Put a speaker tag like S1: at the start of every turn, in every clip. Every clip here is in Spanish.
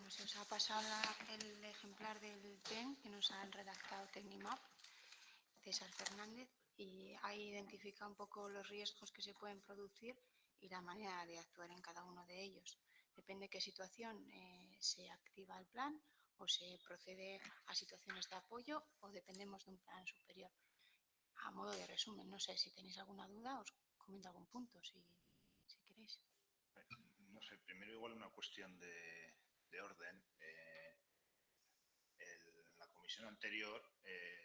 S1: Bueno, se os ha pasado el ejemplar del PEN que nos han redactado Tecnimap, César Fernández, y ahí identifica un poco los riesgos que se pueden producir y la manera de actuar en cada uno de ellos. Depende de qué situación se activa el plan o se procede a situaciones de apoyo o dependemos de un plan superior. A modo de resumen, no sé si tenéis alguna duda, os comento algún punto si queréis.
S2: No sé, primero igual una cuestión de orden. En la comisión anterior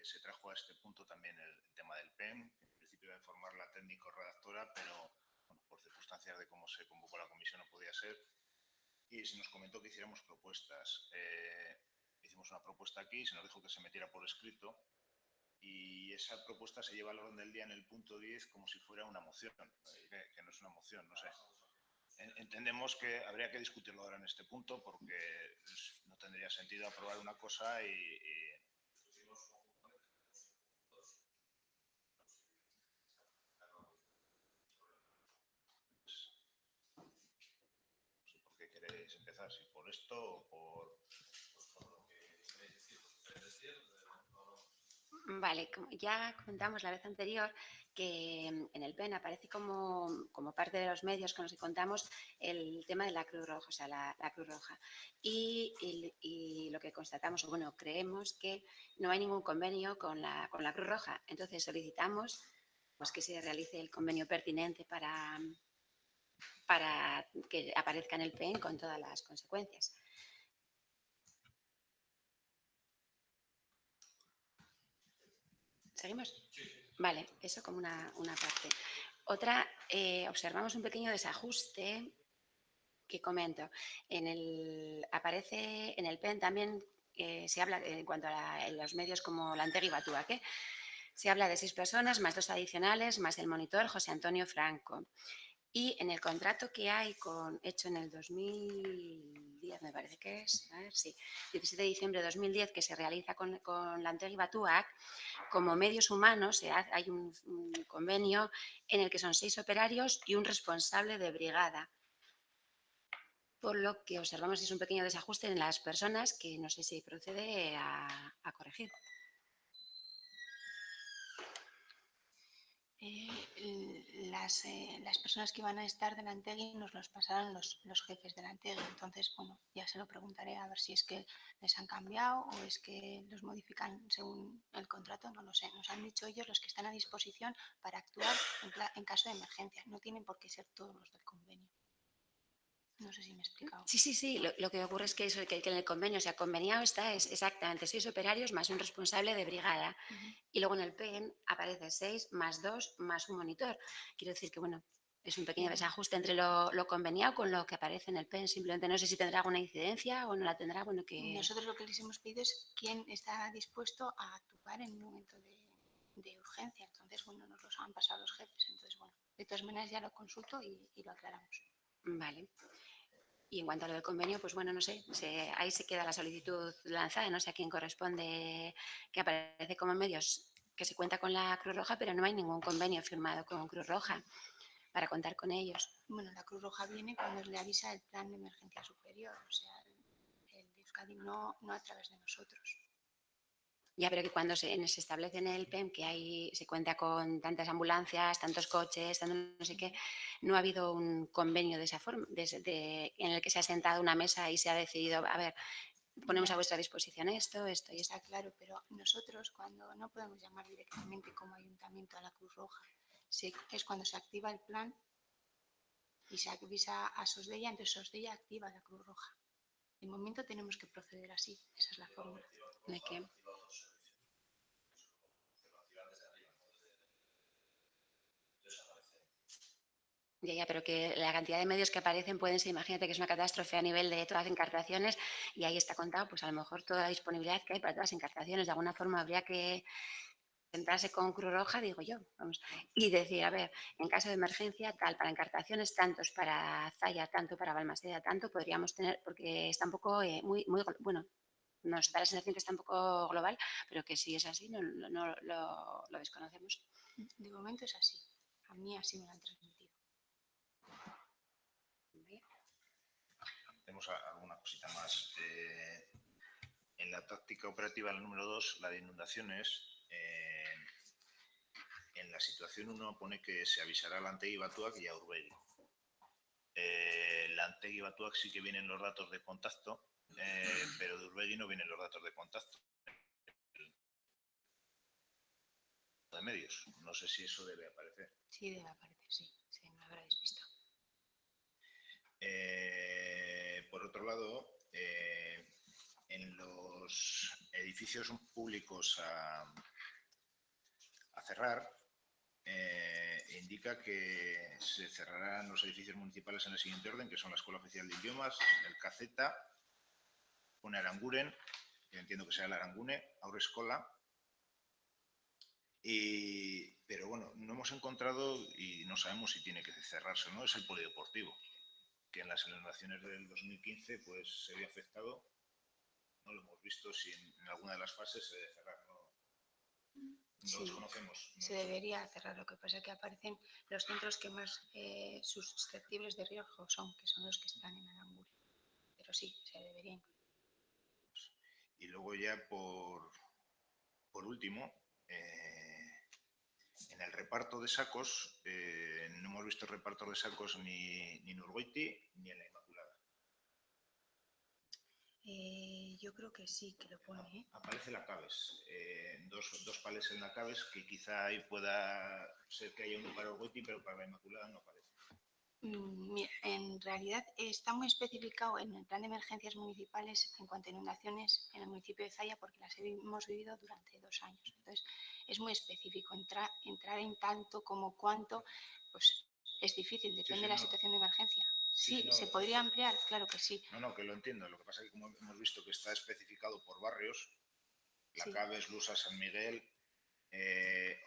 S2: se trajo a este punto también el tema del PEN. En principio iba a informar la técnico-redactora, pero bueno, por circunstancias de cómo se convocó la comisión no podía ser. Y se nos comentó que hiciéramos propuestas. Hicimos una propuesta aquí, se nos dijo que se metiera por escrito y esa propuesta se lleva al orden del día en el punto 10 como si fuera una moción, que no es una moción, no sé. Entendemos que habría que discutirlo ahora en este punto porque no tendría sentido aprobar una cosa y no sé por qué queréis empezar, si por esto o por...
S3: Vale, ya comentamos la vez anterior que en el PEN aparece como parte de los medios con los que contamos el tema de la Cruz Roja, o sea, la Cruz Roja. Y lo que constatamos, o bueno, creemos que no hay ningún convenio con la Cruz Roja. Entonces solicitamos pues, que se realice el convenio pertinente para que aparezca en el PEN con todas las consecuencias. ¿Seguimos? Vale, eso como una parte. Otra, observamos un pequeño desajuste que comento. Aparece en el PEN también, se habla en cuanto a los medios como Lantegi y Batuaque, se habla de 6 personas más 2 adicionales, más el monitor José Antonio Franco. Y en el contrato que hay hecho en el 2010, me parece que es, a ver, sí, 17 de diciembre de 2010, que se realiza con Lantegi y Batuac, como medios humanos hay un convenio en el que son 6 operarios y un responsable de brigada. Por lo que observamos que es un pequeño desajuste en las personas que no sé si procede a corregir.
S1: Las personas que iban a estar de Lantegui nos los pasaron los jefes de Lantegui. Entonces, bueno, ya se lo preguntaré a ver si es que les han cambiado o es que los modifican según el contrato, no lo sé. Nos han dicho ellos los que están a disposición para actuar en caso de emergencia. No tienen por qué ser todos los del convenio. No sé si me he explicado.
S3: Sí. Lo que ocurre es que en el convenio, o sea, conveniado está es exactamente 6 operarios más un responsable de brigada. Y luego en el PEN aparece 6 más 2 más un monitor. Quiero decir que, bueno, es un pequeño desajuste entre lo conveniado con lo que aparece en el PEN. Simplemente no sé si tendrá alguna incidencia o no la tendrá. Bueno, que...
S1: Nosotros lo que les hemos pedido es quién está dispuesto a actuar en un momento de urgencia. Entonces, bueno, nos los han pasado los jefes. Entonces, bueno, de todas maneras ya lo consulto y lo aclaramos.
S3: Vale. Y en cuanto a lo del convenio, pues bueno, no sé, ahí se queda la solicitud lanzada, no sé a quién corresponde, que aparece como medios que se cuenta con la Cruz Roja, pero no hay ningún convenio firmado con Cruz Roja para contar con ellos.
S1: Bueno, la Cruz Roja viene cuando le avisa el plan de emergencia superior, o sea, el de Euskadi, no a través de nosotros.
S3: Ya, pero que cuando se establece en el PEM que se cuenta con tantas ambulancias, tantos coches, tanto no sé qué, no ha habido un convenio de esa forma, en el que se ha sentado una mesa y se ha decidido, a ver, ponemos a vuestra disposición esto y esto.
S1: Está claro, pero nosotros cuando no podemos llamar directamente como ayuntamiento a la Cruz Roja, es cuando se activa el plan y se avisa a Sosdella, entonces Sosdella activa la Cruz Roja. De momento tenemos que proceder así, esa es la fórmula.
S3: ¿De qué? Ya, pero que la cantidad de medios que aparecen pueden ser, imagínate que es una catástrofe a nivel de todas las encartaciones y ahí está contado, pues a lo mejor toda la disponibilidad que hay para todas las encartaciones. De alguna forma habría que sentarse con Cruz Roja, digo yo, vamos, y decir, a ver, en caso de emergencia, tal, para encartaciones, tantos para Zaya, tanto para Balmaseda, tanto podríamos tener, porque está un poco bueno, nos da la sensación que está un poco global, pero que si es así, no lo desconocemos.
S1: De momento es así, a mí así me lo han transmitido.
S2: tenemos alguna cosita más. En la táctica operativa, la número 2, la de inundaciones, en la situación 1 pone que se avisará a Lantegi, Batuac y a Urbegui. Lantegi y Batuac sí que vienen los datos de contacto, pero de Urbegui no vienen los datos de contacto. De medios. No sé si eso debe aparecer.
S1: Sí, debe aparecer, sí. Se me habrá despistado.
S2: Por otro lado, en los edificios públicos a cerrar, indica que se cerrarán los edificios municipales en el siguiente orden, que son la Escuela Oficial de Idiomas, el Caceta, una Aranguren, que entiendo que sea el Arangune, Aurrescola, pero bueno, no hemos encontrado y no sabemos si tiene que cerrarse o no, es el polideportivo, que en las inundaciones del 2015 pues se vio afectado. No lo hemos visto si en alguna de las fases se debe cerrar, no los conocemos.
S1: Se debería cerrar, lo que pasa es que aparecen los centros que más susceptibles de riesgo son, que son los que están en Aranguren. Pero sí, se debería incluir.
S2: Y luego ya por último, en el reparto de sacos, no hemos visto reparto de sacos ni en Urgoiti ni en la Inmaculada.
S1: Yo creo que sí, que lo pone.
S2: Aparece la Caves, dos palés en la Caves, que quizá ahí pueda ser que haya uno para Urgoiti, pero para la Inmaculada no aparece.
S1: Mira, en realidad está muy especificado en el plan de emergencias municipales en cuanto a inundaciones en el municipio de Zalla, porque las hemos vivido durante 2 años. Entonces, es muy específico. Entrar en tanto como cuánto, pues es difícil, depende de la situación de emergencia. Sí, ¿se podría ampliar? Claro que sí.
S2: No, que lo entiendo. Lo que pasa es que como hemos visto que está especificado por barrios, La Caves, Lusa, San Miguel,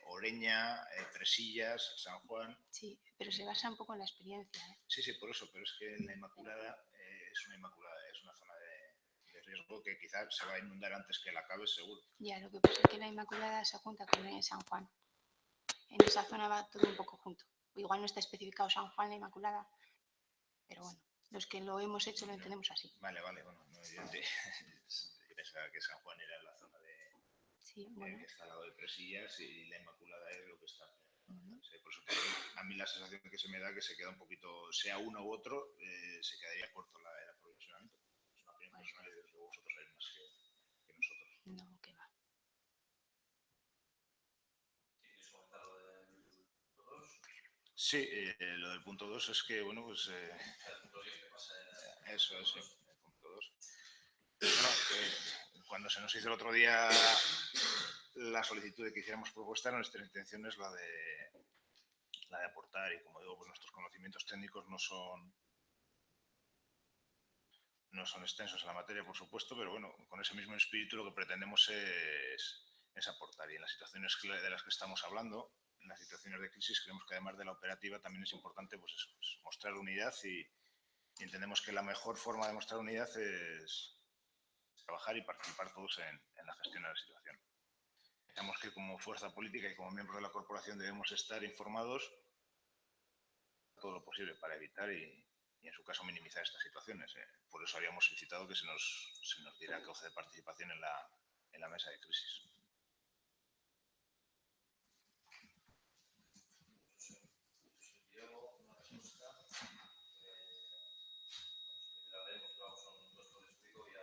S2: Oreña, Presillas, San Juan.
S1: Sí, pero se basa un poco en la experiencia.
S2: Sí, por eso, pero es que la Inmaculada es una Inmaculada, es una zona de riesgo que quizás se va a inundar antes que la Caves, seguro.
S1: Ya, lo que pasa es que la Inmaculada se junta con San Juan. En esa zona va todo un poco junto. Igual no está especificado San Juan, la Inmaculada, pero bueno, los que lo hemos hecho lo entendemos así.
S2: Vale, bueno, no, yo pensaba que San Juan era la zona que está al lado de Presillas y la Inmaculada es lo que está. Por eso a mí la sensación que se me da que se queda un poquito, sea uno u otro, se quedaría corto el aprovisionamiento. Es una opinión personal y desde luego vosotros sabéis más que nosotros.
S1: No, que va.
S4: ¿Quieres comentar lo del punto 2?
S2: Sí, lo del punto 2 es que, bueno, pues...
S4: el punto 10 que pasa
S2: eso, el punto 2. Bueno, cuando se nos hizo el otro día la solicitud de que hiciéramos propuesta, nuestra intención es la de aportar, y como digo, pues nuestros conocimientos técnicos no son extensos en la materia, por supuesto, pero bueno, con ese mismo espíritu lo que pretendemos es aportar. Y en las situaciones de las que estamos hablando, en las situaciones de crisis, creemos que además de la operativa también es importante pues eso, pues mostrar unidad y entendemos que la mejor forma de mostrar unidad es trabajar y participar todos en la gestión de la situación. Pensamos que como fuerza política y como miembros de la corporación debemos estar informados todo lo posible para evitar y en su caso minimizar estas situaciones. Por eso habíamos solicitado que se nos diera cauce de participación en la mesa de crisis.
S4: Diego, una respuesta. La leemos, pero vamos, son 2 por escrito y ya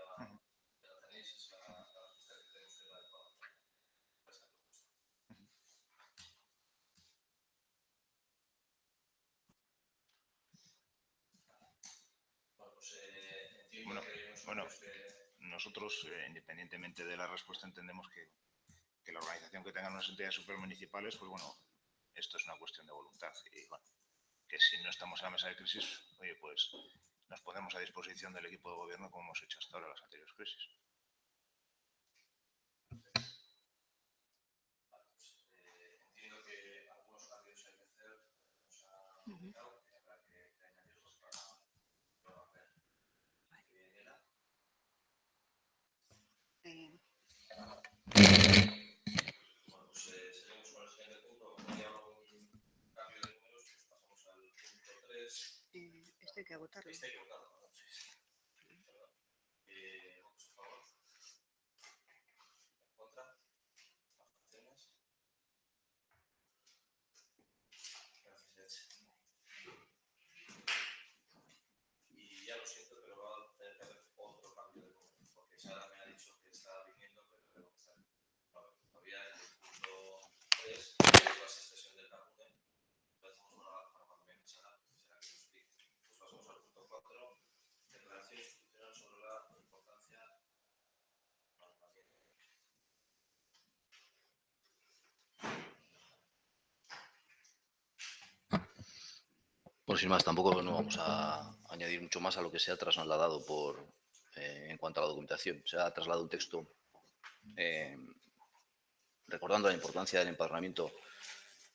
S4: la tenéis, es la respuesta que tenemos que dar para esta propuesta.
S2: Bueno, nosotros, independientemente de la respuesta, entendemos que la organización que tengan unas entidades supermunicipales, pues bueno, esto es una cuestión de voluntad y bueno, que si no estamos en la mesa de crisis, oye, pues nos ponemos a disposición del equipo de gobierno como hemos hecho hasta ahora en las anteriores crisis.
S4: Entiendo que algunos cambios hay que hacer, nos ha comentado que habrá que añadirlos para no hacer. Bueno, pues seguimos con el siguiente punto. Como ya un cambio de números, pues pasamos al punto 3.
S3: Esto hay que votarlo.
S4: Este hay que votarlo, ¿no? Sí. indagación institucional sobre la importancia normativa.
S5: Pues sin más, tampoco no vamos a añadir mucho más a lo que se ha trasladado en cuanto a la documentación. Se ha trasladado un texto recordando la importancia del empadronamiento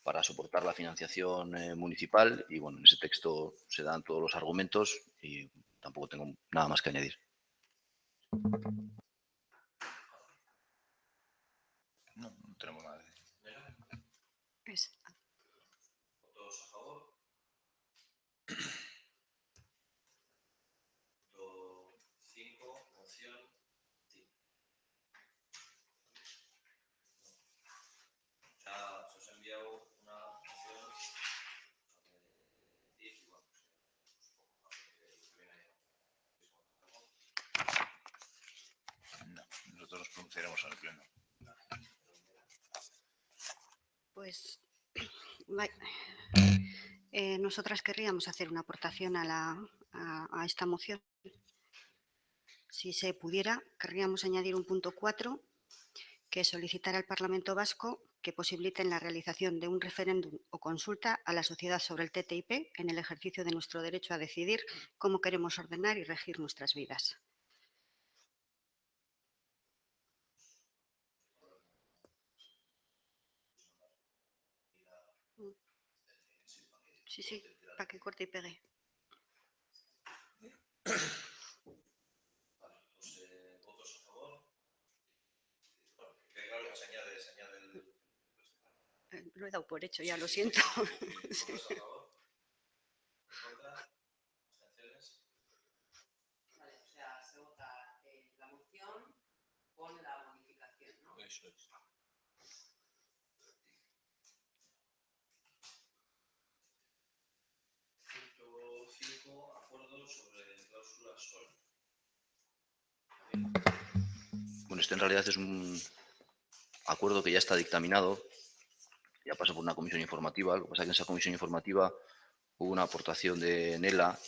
S5: para soportar la financiación municipal y bueno, en ese texto se dan todos los argumentos y tampoco tengo nada más que añadir.
S2: No, no tenemos nada.
S3: Pues,
S4: ¿Todos a favor? Punto 5, moción. Sí. Ya se os ha enviado una moción sobre y bueno,
S2: No, nosotros nos pronunciaremos en el pleno.
S6: Pues nosotras querríamos hacer una aportación a esta moción. Si se pudiera, querríamos añadir un punto 4, que es solicitar al Parlamento Vasco que posibiliten la realización de un referéndum o consulta a la sociedad sobre el TTIP en el ejercicio de nuestro derecho a decidir cómo queremos ordenar y regir nuestras vidas. Sí, para que corte y pegue.
S4: Vale, pues votos a favor. Bueno, que claro que se añade el...
S6: Lo he dado por hecho, ya lo siento.
S4: Sí. ¿Votos a favor? ¿En contra? ¿Abstenciones?
S3: Vale, o sea, se vota la moción con la modificación, ¿no?
S5: Eso es.
S4: Punto 5, acuerdo sobre cláusula suelo.
S5: Bueno, este en realidad es un acuerdo que ya está dictaminado, ya pasó por una comisión informativa. Lo que pasa es que en esa comisión informativa hubo una aportación de NELA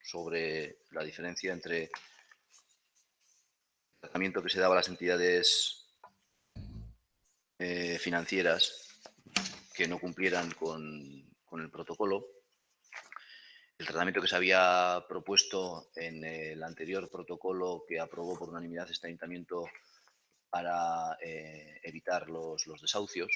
S5: sobre la diferencia entre el tratamiento que se daba a las entidades financieras que no cumplieran con el protocolo, el tratamiento que se había propuesto en el anterior protocolo que aprobó por unanimidad este ayuntamiento para evitar los desahucios.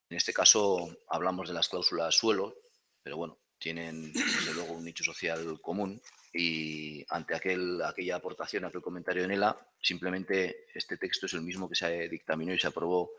S5: En este caso hablamos de las cláusulas suelo, pero bueno, tienen desde luego un nicho social común y ante aquella aportación, aquel comentario en ELA, simplemente este texto es el mismo que se dictaminó y se aprobó,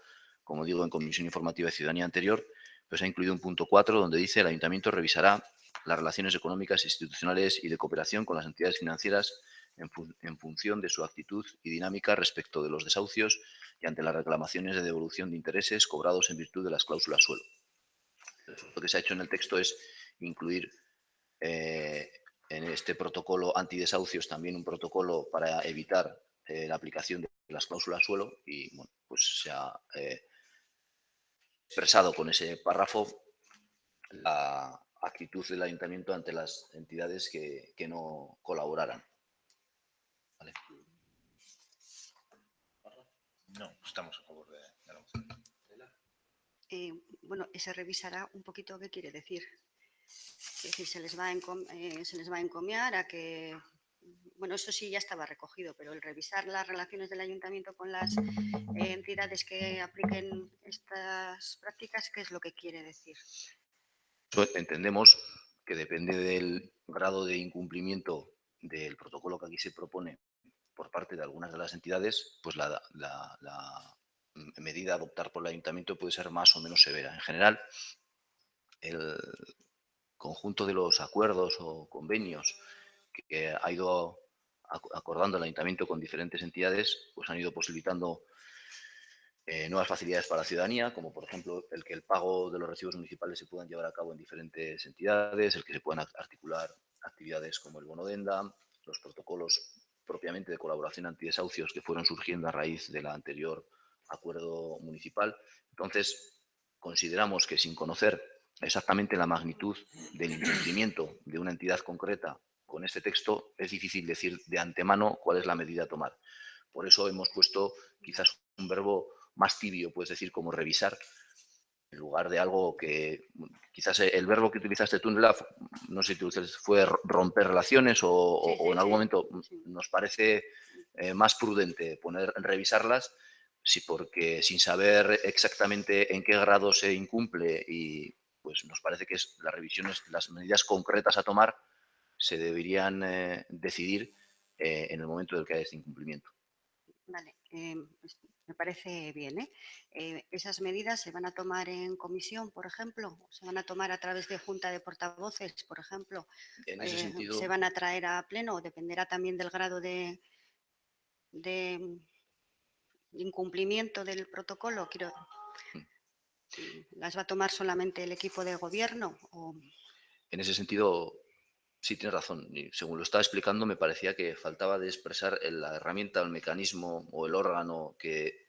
S5: como digo, en Comisión Informativa de Ciudadanía anterior, pero se ha incluido un punto 4 donde dice el ayuntamiento revisará las relaciones económicas, institucionales y de cooperación con las entidades financieras en función de su actitud y dinámica respecto de los desahucios y ante las reclamaciones de devolución de intereses cobrados en virtud de las cláusulas suelo. Lo que se ha hecho en el texto es incluir en este protocolo antidesahucios también un protocolo para evitar la aplicación de las cláusulas suelo y bueno, pues se ha expresado con ese párrafo la actitud del ayuntamiento ante las entidades que no colaboraran. ¿Vale?
S2: No, estamos a favor de la moción.
S6: Bueno, se revisará un poquito qué quiere decir. Es decir, se les va a encomiar a que... Bueno, eso sí ya estaba recogido, pero el revisar las relaciones del ayuntamiento con las entidades que apliquen estas prácticas, ¿qué es lo que quiere decir?
S5: Entendemos que depende del grado de incumplimiento del protocolo que aquí se propone por parte de algunas de las entidades, pues la medida a adoptar por el ayuntamiento puede ser más o menos severa. En general, el conjunto de los acuerdos o convenios que ha ido acordando el ayuntamiento con diferentes entidades, pues han ido posibilitando nuevas facilidades para la ciudadanía, como por ejemplo el que el pago de los recibos municipales se puedan llevar a cabo en diferentes entidades, el que se puedan articular actividades como el bono denda, los protocolos propiamente de colaboración antidesahucios que fueron surgiendo a raíz del anterior acuerdo municipal. Entonces, consideramos que sin conocer exactamente la magnitud del incumplimiento de una entidad concreta con este texto es difícil decir de antemano cuál es la medida a tomar. Por eso hemos puesto quizás un verbo más tibio, puedes decir, como revisar, en lugar de algo que quizás el verbo que utilizaste tú, Nela, no sé si fue romper relaciones o en algún momento nos parece más prudente poner revisarlas, sí, porque sin saber exactamente en qué grado se incumple y pues nos parece que es las revisiones, las medidas concretas a tomar se deberían decidir en el momento del que haya este incumplimiento.
S6: Vale, me parece bien. ¿Esas medidas se van a tomar en comisión, por ejemplo? ¿Se van a tomar a través de junta de portavoces, por ejemplo?
S5: En ese sentido,
S6: ¿Se van a traer a pleno o dependerá también del grado de incumplimiento del protocolo? ¿Las va a tomar solamente el equipo de gobierno?
S5: En ese sentido, sí, tienes razón. Y según lo estaba explicando, me parecía que faltaba de expresar la herramienta, el mecanismo o el órgano que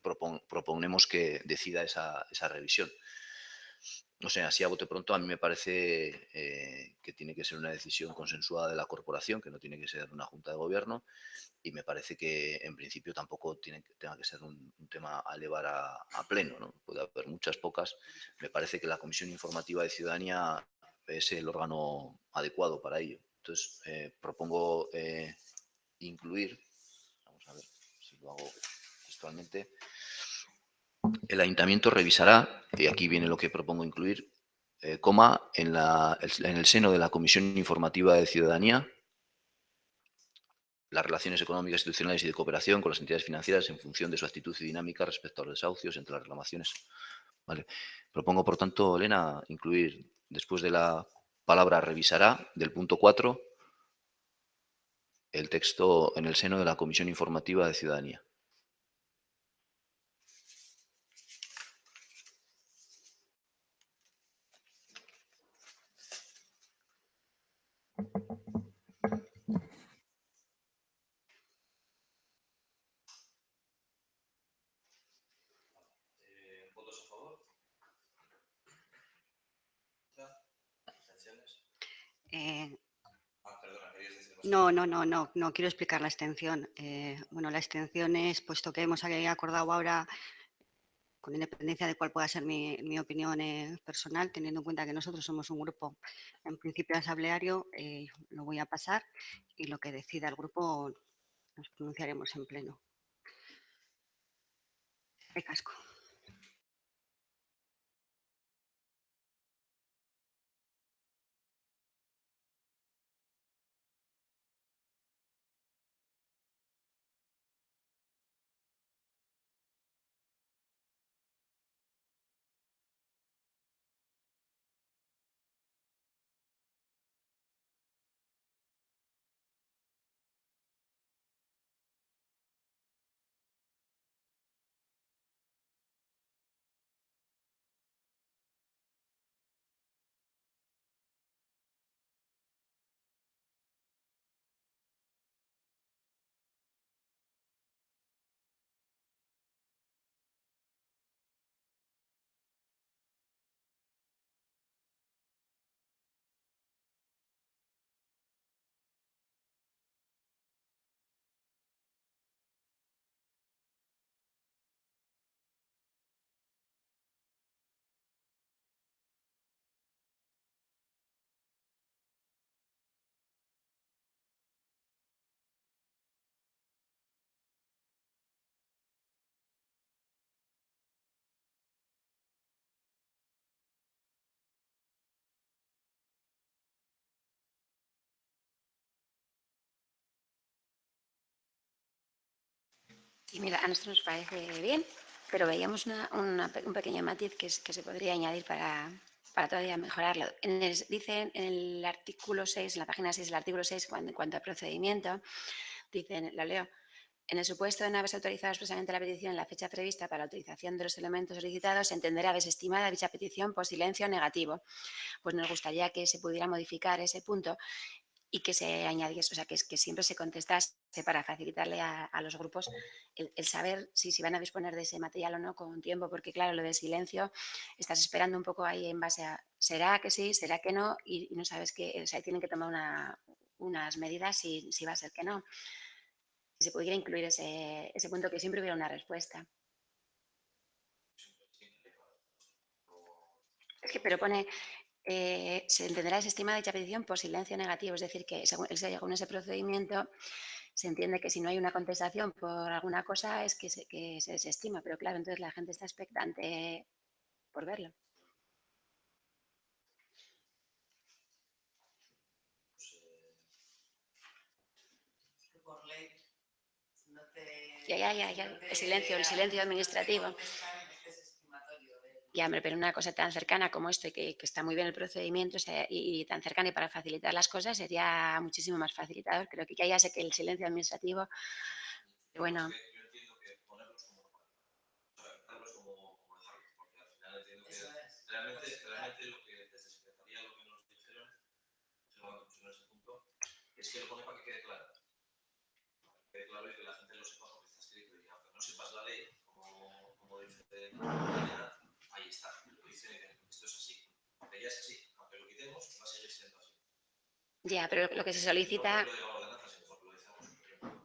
S5: proponemos que decida esa revisión. No sé, así a bote pronto a mí me parece que tiene que ser una decisión consensuada de la corporación, que no tiene que ser una junta de gobierno, y me parece que en principio tampoco tenga que ser un tema a elevar a pleno, ¿no? Puede haber muchas, pocas. Me parece que la Comisión Informativa de Ciudadanía es el órgano adecuado para ello. Entonces, propongo incluir, vamos a ver si lo hago textualmente, el ayuntamiento revisará, y aquí viene lo que propongo incluir, en el seno de la Comisión Informativa de Ciudadanía, las relaciones económicas, institucionales y de cooperación con las entidades financieras en función de su actitud y dinámica respecto a los desahucios entre las reclamaciones. Vale. Propongo, por tanto, Elena, incluir después de la palabra revisará, del punto 4, el texto en el seno de la Comisión Informativa de Ciudadanía.
S4: ¿Votos a favor? ¿Abstenciones? Perdona, querías decir más.
S6: No quiero explicar la abstención. Bueno, la abstención es, puesto que hemos acordado ahora, con independencia de cuál pueda ser mi opinión personal, teniendo en cuenta que nosotros somos un grupo en principio asambleario, lo voy a pasar y lo que decida el grupo nos pronunciaremos en pleno. Casco.
S3: Sí, mira, a nosotros nos parece bien, pero veíamos un pequeño matiz que se podría añadir para todavía mejorarlo. Dice en el artículo 6, en la página 6 del artículo 6, en cuanto al procedimiento, dicen, lo leo, en el supuesto de no haberse autorizado expresamente la petición en la fecha prevista para la autorización de los elementos solicitados, se entenderá desestimada dicha petición por silencio negativo. Pues nos gustaría que se pudiera modificar ese punto y que se añadiese, o sea, que siempre se contestase para facilitarle a los grupos el saber si van a disponer de ese material o no con tiempo, porque claro, lo de silencio, estás esperando un poco ahí en base a, ¿será que sí, será que no? Y no sabes que, o sea, tienen que tomar unas medidas si va a ser que no. Si se pudiera incluir ese punto, que siempre hubiera una respuesta. Es que, pero pone... se entenderá desestimada dicha petición por silencio negativo, es decir, que según ese procedimiento se entiende que si no hay una contestación por alguna cosa es que se desestima, pero claro, entonces la gente está expectante por verlo.
S7: Por ley no te...
S3: Ya. El silencio administrativo. Ya, hombre, pero una cosa tan cercana como esto y que está muy bien el procedimiento, o sea, y tan cercana y para facilitar las cosas sería muchísimo más facilitador. Creo que ya sé que el silencio administrativo, bueno...
S4: Yo entiendo que ponerlos como dejarlos como dejarlos, porque al final entiendo que realmente lo que desde Secretaría lo que nos dijeron, cuando pusieron ese punto, es que lo pone para que quede claro. Que quede claro y que la gente lo sepa porque está escrito. Y aunque no sepas la ley, como dice María, ahí está. Lo dice, esto es así. Aunque ya es así, aunque lo quitemos, va a seguir siendo así.
S3: Ya, pero lo que se solicita...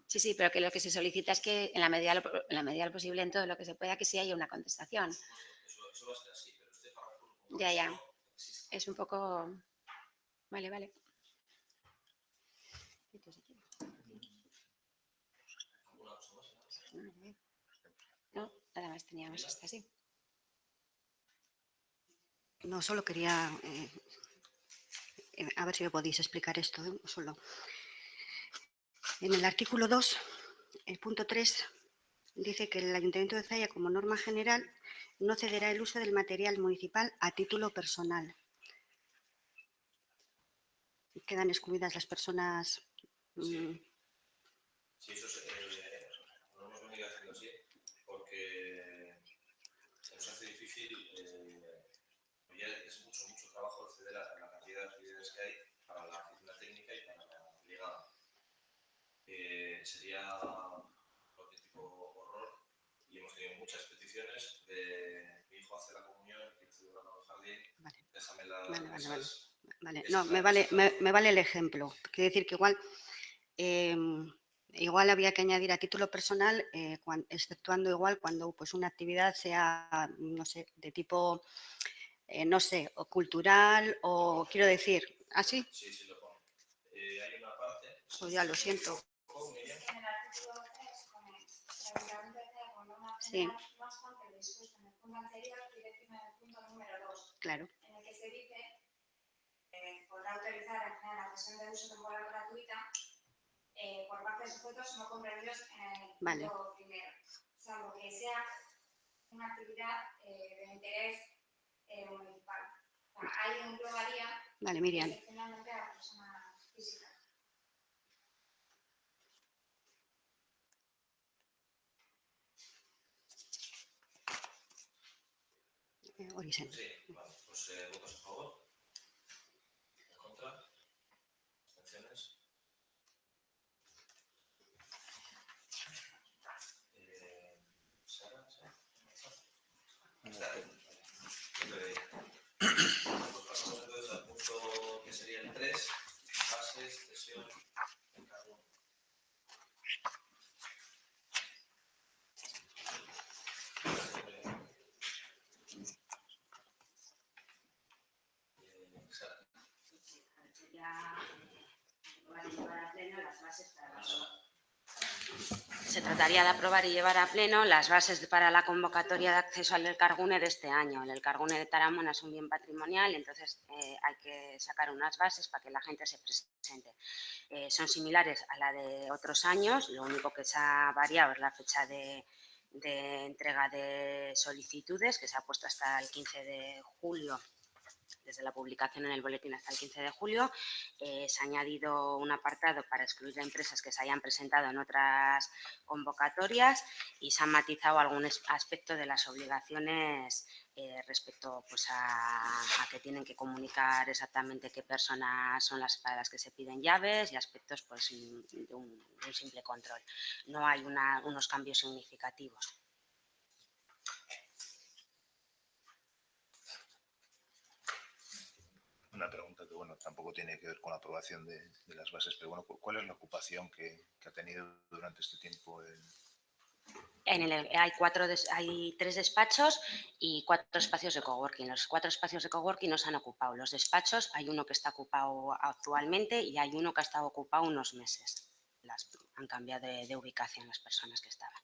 S3: Sí, pero que lo que se solicita es que en la medida de lo posible, en todo lo que se pueda, que sí haya una contestación.
S4: Eso va a ser así, pero este párrafo...
S3: Ya. Es un poco... Vale. No, nada más teníamos esta, sí.
S6: No, solo quería... a ver si me podéis explicar esto, solo. En el artículo 2, el punto 3, dice que el Ayuntamiento de Zalla, como norma general, no cederá el uso del material municipal a título personal. Quedan excluidas las personas...
S4: Sí, eso lo hemos venido haciendo así, porque se nos hace difícil, ya es mucho trabajo acceder a la cantidad de actividades que hay para la oficina técnica y para la brigada. Sería un auténtico horror y hemos tenido muchas peticiones de mi hijo hace la comunión, quiero celebrarlo en el jardín, déjame las mesas.
S6: Vale. No, me vale el ejemplo. Quiere decir que igual había que añadir a título personal, exceptuando igual cuando pues, una actividad sea, no sé, de tipo, no sé, o cultural o quiero decir, ¿así?
S4: Sí, lo pongo. Hay una parte...
S6: Pues ya lo siento.
S1: En el artículo 3 pone el Ayuntamiento de Zalla como norma
S6: Sí.
S1: general, no obstante lo dispuesto en el punto anterior, quiere decir en el punto número 2,
S6: Claro.
S1: en el que se dice podrá autorizar en general la cesión de uso temporal gratuita por parte de sujetos no comprendidos en el punto primero, salvo que sea una actividad de interés municipal. O sea, ahí englobaría excepcionalmente a la persona física.
S6: Orisen.
S4: Sí, vale, pues votos a favor. En contra. Abstenciones. ¿Sara? Pues pasamos entonces al punto que sería el 3, bases, cesión, encargo.
S8: Se trataría de aprobar y llevar a pleno las bases para la convocatoria de acceso al Elkargune de este año. El Elkargune de Taramona es un bien patrimonial, entonces hay que sacar unas bases para que la gente se presente. Son similares a la de otros años, lo único que se ha variado es la fecha de entrega de solicitudes, que se ha puesto hasta el 15 de julio desde la publicación en el boletín hasta el 15 de julio. Se ha añadido un apartado para excluir a empresas que se hayan presentado en otras convocatorias y se han matizado algún aspecto de las obligaciones respecto pues, a que tienen que comunicar exactamente qué personas son las para las que se piden llaves y aspectos pues, de un simple control. No hay unos cambios significativos.
S2: Una pregunta que, bueno, tampoco tiene que ver con la aprobación de las bases, pero bueno, ¿cuál es la ocupación que ha tenido durante este tiempo?
S8: Hay 3 despachos y 4 espacios de coworking. Los 4 espacios de coworking no se han ocupado. Los despachos, hay uno que está ocupado actualmente y hay uno que ha estado ocupado unos meses. Han cambiado de ubicación las personas que estaban.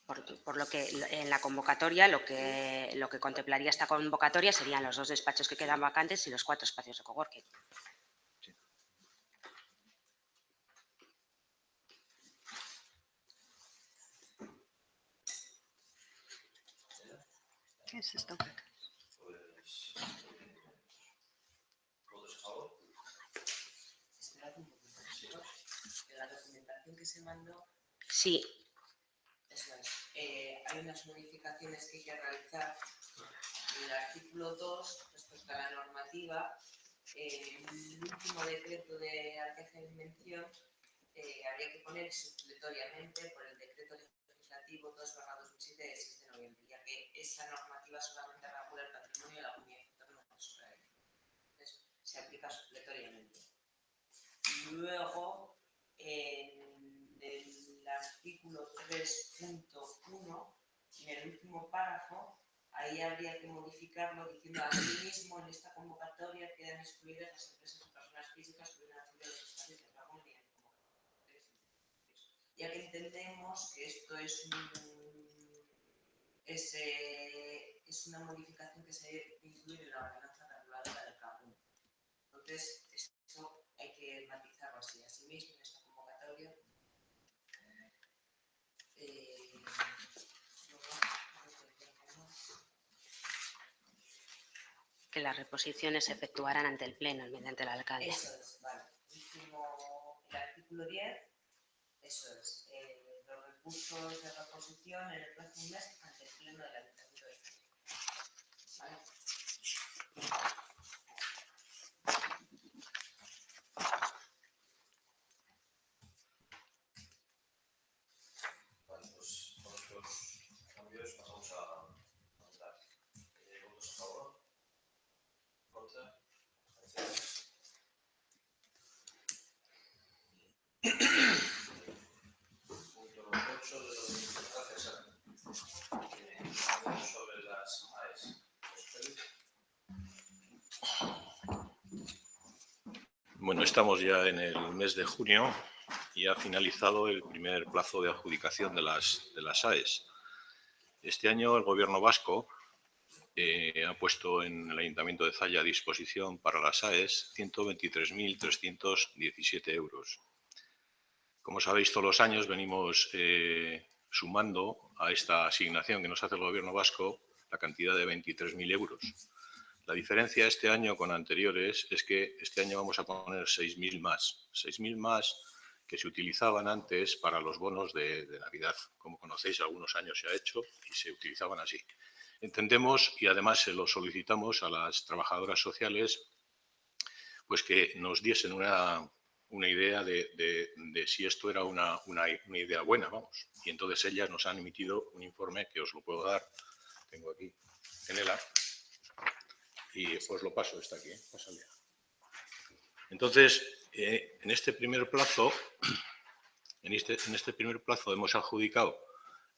S8: Por lo que en la convocatoria, lo que contemplaría esta convocatoria serían los 2 despachos que quedan vacantes y los 4 espacios de coworking.
S6: ¿Qué es esto?
S4: Pues, ¿todos a favor?
S7: Esperad un poquito. En la documentación que se mandó,
S8: Sí.
S7: eso es, hay unas modificaciones que hay que realizar. En el artículo 2, respecto a la normativa, el último decreto al que hacen mención, habría que poner supletoriamente por el decreto legislativo 2/2007 de 6 de noviembre, ya que esa normativa solamente regula el patrimonio de la comunidad autónoma de Israel. Entonces, se aplica supletoriamente. Luego, en el artículo 3.1, en el último párrafo, ahí habría que modificarlo diciendo asimismo en esta convocatoria quedan excluidas las empresas o personas físicas que hubieran nacido en los espacios de Ramón y en convocatorias. Ya que entendemos que esto es una modificación que se debe incluir en la ordenanza reguladora del Carbón. Entonces, esto hay que matizarlo así. Asimismo, en esta convocatoria,
S8: Que las reposiciones se efectuarán ante el Pleno mediante el alcalde.
S7: eso es, vale. Último, el artículo 10, eso es, los recursos de reposición en el plazo de un mes ante el Pleno del Ayuntamiento de Zalla. ¿Vale?
S4: Vale, pues con estos cambios pasamos a votar. ¿Votos a favor? ¿Contra? ¿Abstenciones? Punto 8 de los gracias a sobre las AES.
S9: Bueno, estamos ya en el mes de junio y ha finalizado el primer plazo de adjudicación de las AES. Este año el Gobierno vasco ha puesto en el Ayuntamiento de Zalla a disposición para las AES 123.317 euros. Como sabéis, todos los años venimos sumando a esta asignación que nos hace el Gobierno vasco la cantidad de 23.000 euros. La diferencia este año con anteriores es que este año vamos a poner 6.000 más. 6.000 más que se utilizaban antes para los bonos de Navidad. Como conocéis, algunos años se ha hecho y se utilizaban así. Entendemos, y además se lo solicitamos a las trabajadoras sociales, pues que nos diesen una idea de si esto era una idea buena, vamos. Y entonces ellas nos han emitido un informe que os lo puedo dar. Tengo aquí en ELA. Y os lo paso, está aquí, pásale. Entonces, en este primer plazo hemos adjudicado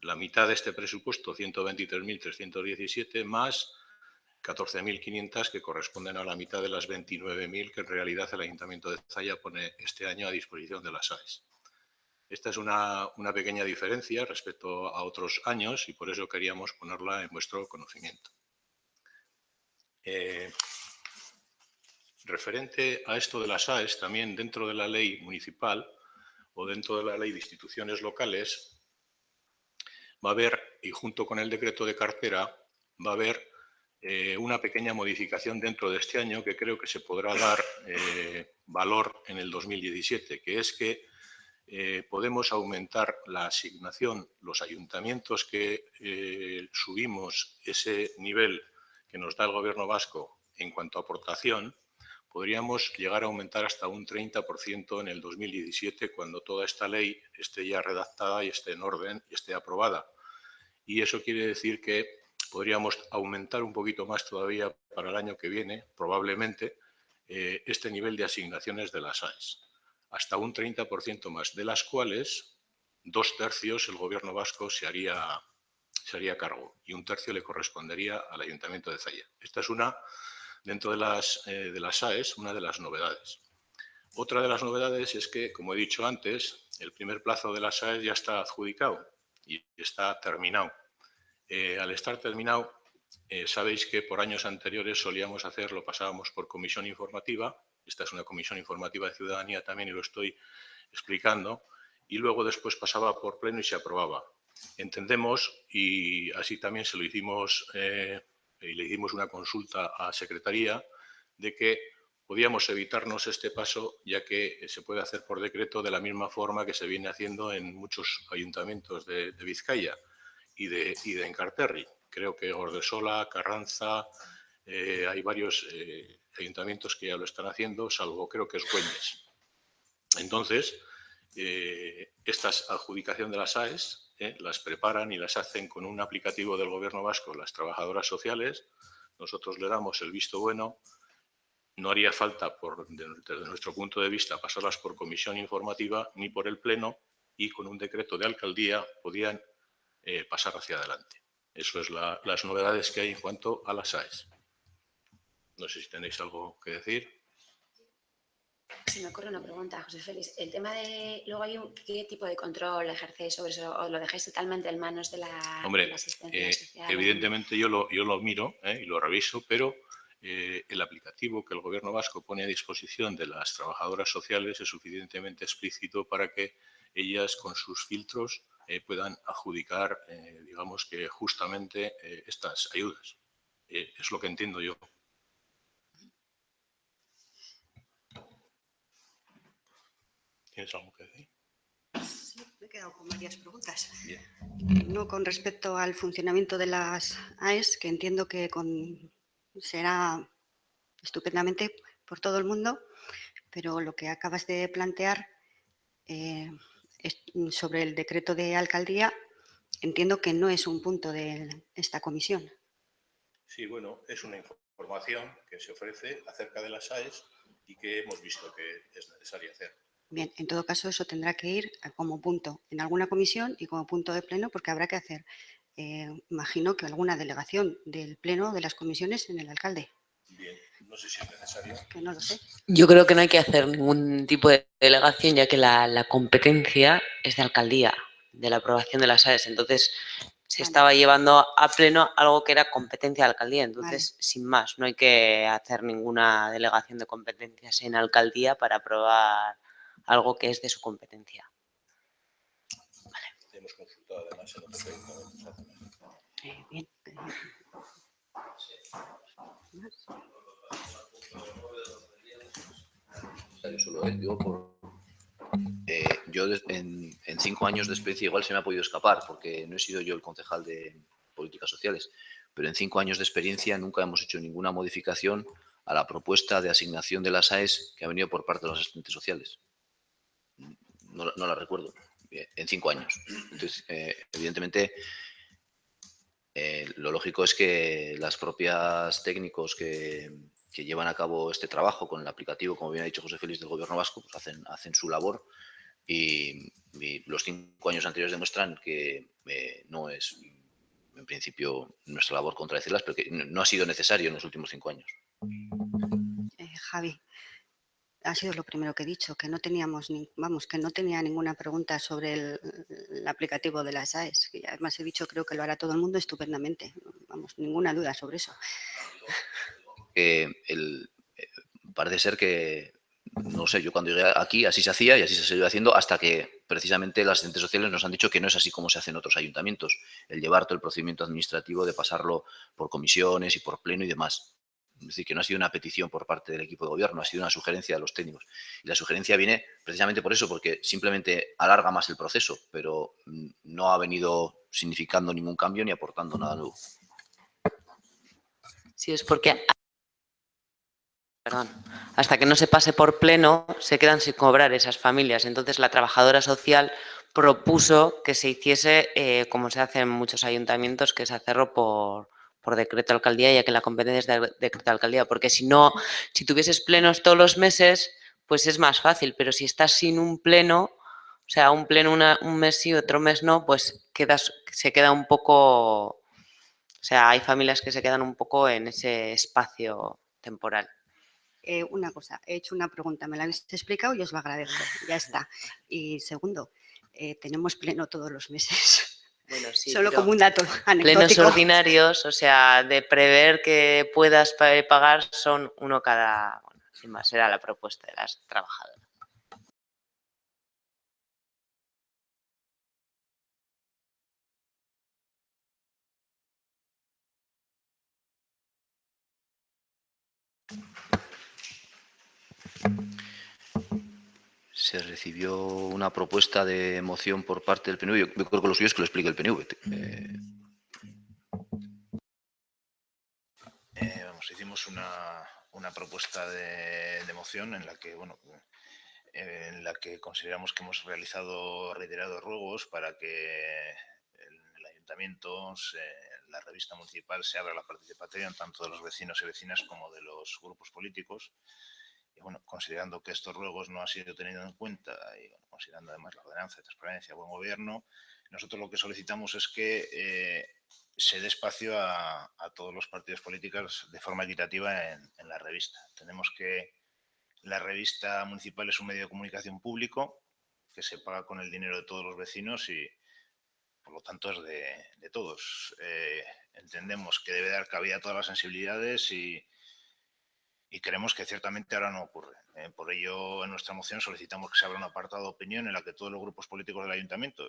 S9: la mitad de este presupuesto, 123.317, más 14.500 que corresponden a la mitad de las 29.000 que en realidad el Ayuntamiento de Zalla pone este año a disposición de las AES. Esta es una pequeña diferencia respecto a otros años y por eso queríamos ponerla en vuestro conocimiento. Referente a esto de las AES, también dentro de la ley municipal o dentro de la ley de instituciones locales, va a haber, y junto con el decreto de cartera, va a haber una pequeña modificación dentro de este año que creo que se podrá dar valor en el 2017, que es que podemos aumentar la asignación, los ayuntamientos que subimos ese nivel que nos da el Gobierno vasco en cuanto a aportación, podríamos llegar a aumentar hasta un 30% en el 2017 cuando toda esta ley esté ya redactada y esté en orden y esté aprobada. Y eso quiere decir que podríamos aumentar un poquito más todavía para el año que viene, probablemente, este nivel de asignaciones de las AES, hasta un 30% más, de las cuales 2/3 el Gobierno vasco se haría cargo y 1/3 le correspondería al Ayuntamiento de Zalla. Esta es una, dentro de las AES, una de las novedades. Otra de las novedades es que, como he dicho antes, el primer plazo de las AES ya está adjudicado y está terminado. Al estar terminado, sabéis que por años anteriores solíamos hacerlo, pasábamos por comisión informativa. Esta es una comisión informativa de ciudadanía también y lo estoy explicando. Y luego después pasaba por pleno y se aprobaba. Entendemos, y así también se lo hicimos, y le hicimos una consulta a Secretaría, de que podíamos evitarnos este paso, ya que se puede hacer por decreto de la misma forma que se viene haciendo en muchos ayuntamientos de Vizcaya y de Enkarterri. Creo que Ordesola, Carranza, hay varios ayuntamientos que ya lo están haciendo, salvo creo que es Güeñes. Entonces, estas adjudicación de las AES las preparan y las hacen con un aplicativo del Gobierno vasco las trabajadoras sociales. Nosotros le damos el visto bueno. No haría falta, desde nuestro punto de vista, pasarlas por comisión informativa ni por el Pleno, y con un decreto de alcaldía podían pasar hacia adelante. Eso es las novedades que hay en cuanto a las AES. No sé si tenéis algo que decir.
S3: Se me ocurre una pregunta, José Félix. El tema de, luego ¿qué tipo de control ejercéis sobre eso o lo dejáis totalmente en manos de la asistencia social?
S9: Evidentemente yo lo miro y lo reviso, pero el aplicativo que el Gobierno vasco pone a disposición de las trabajadoras sociales es suficientemente explícito para que ellas, con sus filtros, puedan adjudicar, digamos que justamente estas ayudas. Es lo que entiendo yo. ¿Tienes algo que decir?
S6: Sí, me he quedado con varias preguntas.
S9: Bien.
S6: No con respecto al funcionamiento de las AES, que entiendo que será estupendamente por todo el mundo, pero lo que acabas de plantear sobre el decreto de alcaldía, entiendo que no es un punto de esta comisión.
S9: Sí, bueno, es una información que se ofrece acerca de las AES y que hemos visto que es necesario hacer.
S6: Bien, en todo caso eso tendrá que ir como punto en alguna comisión y como punto de pleno, porque habrá que hacer, imagino que alguna delegación del pleno de las comisiones en el alcalde.
S9: Bien, no sé si es necesario.
S6: Que no lo sé.
S10: Yo creo que no hay que hacer ningún tipo de delegación, ya que la competencia es de alcaldía, de la aprobación de las AES. Entonces, se estaba llevando a pleno algo que era competencia de alcaldía. Entonces, sin más, no hay que hacer ninguna delegación de competencias en alcaldía para aprobar algo que es de su competencia.
S9: Vale. Hemos consultado además en otros ayuntamientos.
S6: Bien.
S5: Yo en 5 años de experiencia igual se me ha podido escapar, porque no he sido yo el concejal de políticas sociales, pero en 5 años de experiencia nunca hemos hecho ninguna modificación a la propuesta de asignación de las AES que ha venido por parte de los asistentes sociales. No la recuerdo, en 5 años. Entonces, evidentemente, lo lógico es que las propias técnicos que llevan a cabo este trabajo con el aplicativo, como bien ha dicho José Félix, del Gobierno vasco, pues hacen su labor y los 5 años anteriores demuestran que no es, en principio, nuestra labor contradecirlas, pero que no ha sido necesario en los últimos 5 años.
S6: Javi, ha sido lo primero que he dicho, que no teníamos, que no tenía ninguna pregunta sobre el aplicativo de las AES, que además he dicho, creo que lo hará todo el mundo estupendamente. Ninguna duda sobre eso.
S5: Parece ser que no sé, yo cuando llegué aquí así se hacía y así se sigue haciendo hasta que precisamente las asistentes sociales nos han dicho que no es así como se hace en otros ayuntamientos, el llevar todo el procedimiento administrativo de pasarlo por comisiones y por pleno y demás. Es decir, que no ha sido una petición por parte del equipo de gobierno, ha sido una sugerencia de los técnicos. Y la sugerencia viene precisamente por eso, porque simplemente alarga más el proceso, pero no ha venido significando ningún cambio ni aportando nada nuevo.
S10: Sí, es porque hasta que no se pase por pleno se quedan sin cobrar esas familias. Entonces la trabajadora social propuso que se hiciese como se hace en muchos ayuntamientos, que es hacerlo por decreto de alcaldía, ya que la competencia es de decreto de alcaldía, porque si no, si tuvieses plenos todos los meses, pues es más fácil, pero si estás sin un pleno, o sea, un pleno un mes sí, otro mes no, pues se queda un poco, o sea, hay familias que se quedan un poco en ese espacio temporal.
S6: Una cosa, he hecho una pregunta, me la habéis explicado y os lo agradezco, ya está. Y segundo, tenemos pleno todos los meses.
S10: Bueno, sí,
S6: solo como un dato anecdótico.
S10: Plenos ordinarios, o sea, de prever que puedas pagar son uno cada, bueno, sin más, era la propuesta de las trabajadoras.
S5: Se recibió una propuesta de moción por parte del PNV. Yo creo que lo suyo es que lo explique el PNV.
S2: Hicimos una propuesta de moción en la que, bueno, en la que consideramos que hemos realizado reiterados ruegos para que el ayuntamiento, la revista municipal, se abra la participación tanto de los vecinos y vecinas como de los grupos políticos. Y bueno, considerando que estos ruegos no han sido tenidos en cuenta y bueno, considerando además la ordenanza de transparencia, buen gobierno, nosotros lo que solicitamos es que se dé espacio a todos los partidos políticos de forma equitativa en la revista. Entendemos que la revista municipal es un medio de comunicación público que se paga con el dinero de todos los vecinos y por lo tanto es de todos. Entendemos que debe dar cabida a todas las sensibilidades y creemos que ciertamente ahora no ocurre. Por ello, en nuestra moción solicitamos que se abra un apartado de opinión en la que todos los grupos políticos del ayuntamiento,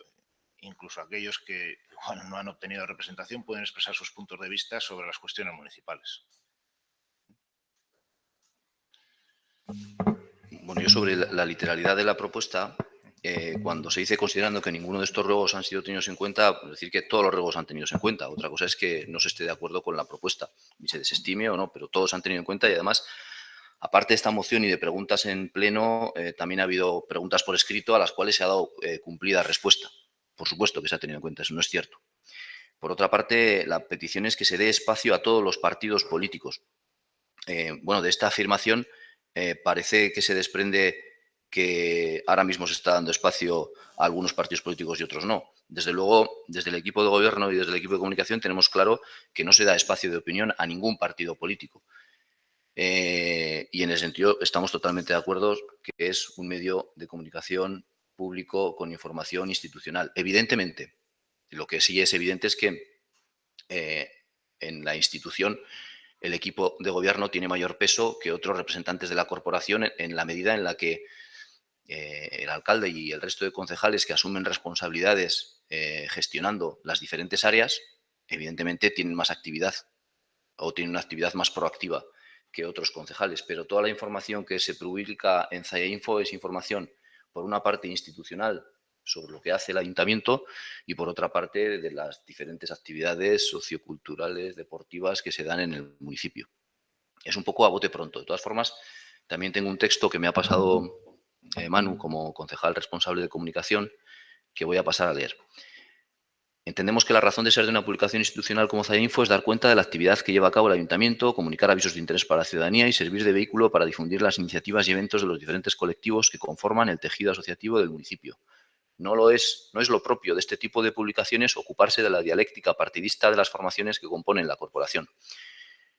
S2: incluso aquellos que bueno, no han obtenido representación, pueden expresar sus puntos de vista sobre las cuestiones municipales.
S5: Bueno, yo sobre la literalidad de la propuesta, cuando se dice considerando que ninguno de estos ruegos han sido tenidos en cuenta, es decir, que todos los ruegos han tenido en cuenta. Otra cosa es que no se esté de acuerdo con la propuesta y se desestime o no, pero todos han tenido en cuenta y además, aparte de esta moción y de preguntas en pleno, también ha habido preguntas por escrito a las cuales se ha dado cumplida respuesta. Por supuesto que se ha tenido en cuenta, eso no es cierto. Por otra parte, la petición es que se dé espacio a todos los partidos políticos. Bueno, de esta afirmación parece que se desprende que ahora mismo se está dando espacio a algunos partidos políticos y otros no. Desde luego, desde el equipo de gobierno y desde el equipo de comunicación tenemos claro que no se da espacio de opinión a ningún partido político. Y en ese sentido estamos totalmente de acuerdo que es un medio de comunicación público con información institucional. Evidentemente, lo que sí es evidente es que en la institución el equipo de gobierno tiene mayor peso que otros representantes de la corporación en la medida en la que el alcalde y el resto de concejales que asumen responsabilidades gestionando las diferentes áreas, evidentemente tienen más actividad o tienen una actividad más proactiva que otros concejales, pero toda la información que se publica en Zaya Info es información, por una parte, institucional sobre lo que hace el ayuntamiento y, por otra parte, de las diferentes actividades socioculturales, deportivas que se dan en el municipio. Es un poco a bote pronto. De todas formas, también tengo un texto que me ha pasado Manu como concejal responsable de comunicación que voy a pasar a leer. Entendemos que la razón de ser de una publicación institucional como Zaya Info es dar cuenta de la actividad que lleva a cabo el ayuntamiento, comunicar avisos de interés para la ciudadanía y servir de vehículo para difundir las iniciativas y eventos de los diferentes colectivos que conforman el tejido asociativo del municipio. No es lo propio de este tipo de publicaciones ocuparse de la dialéctica partidista de las formaciones que componen la corporación.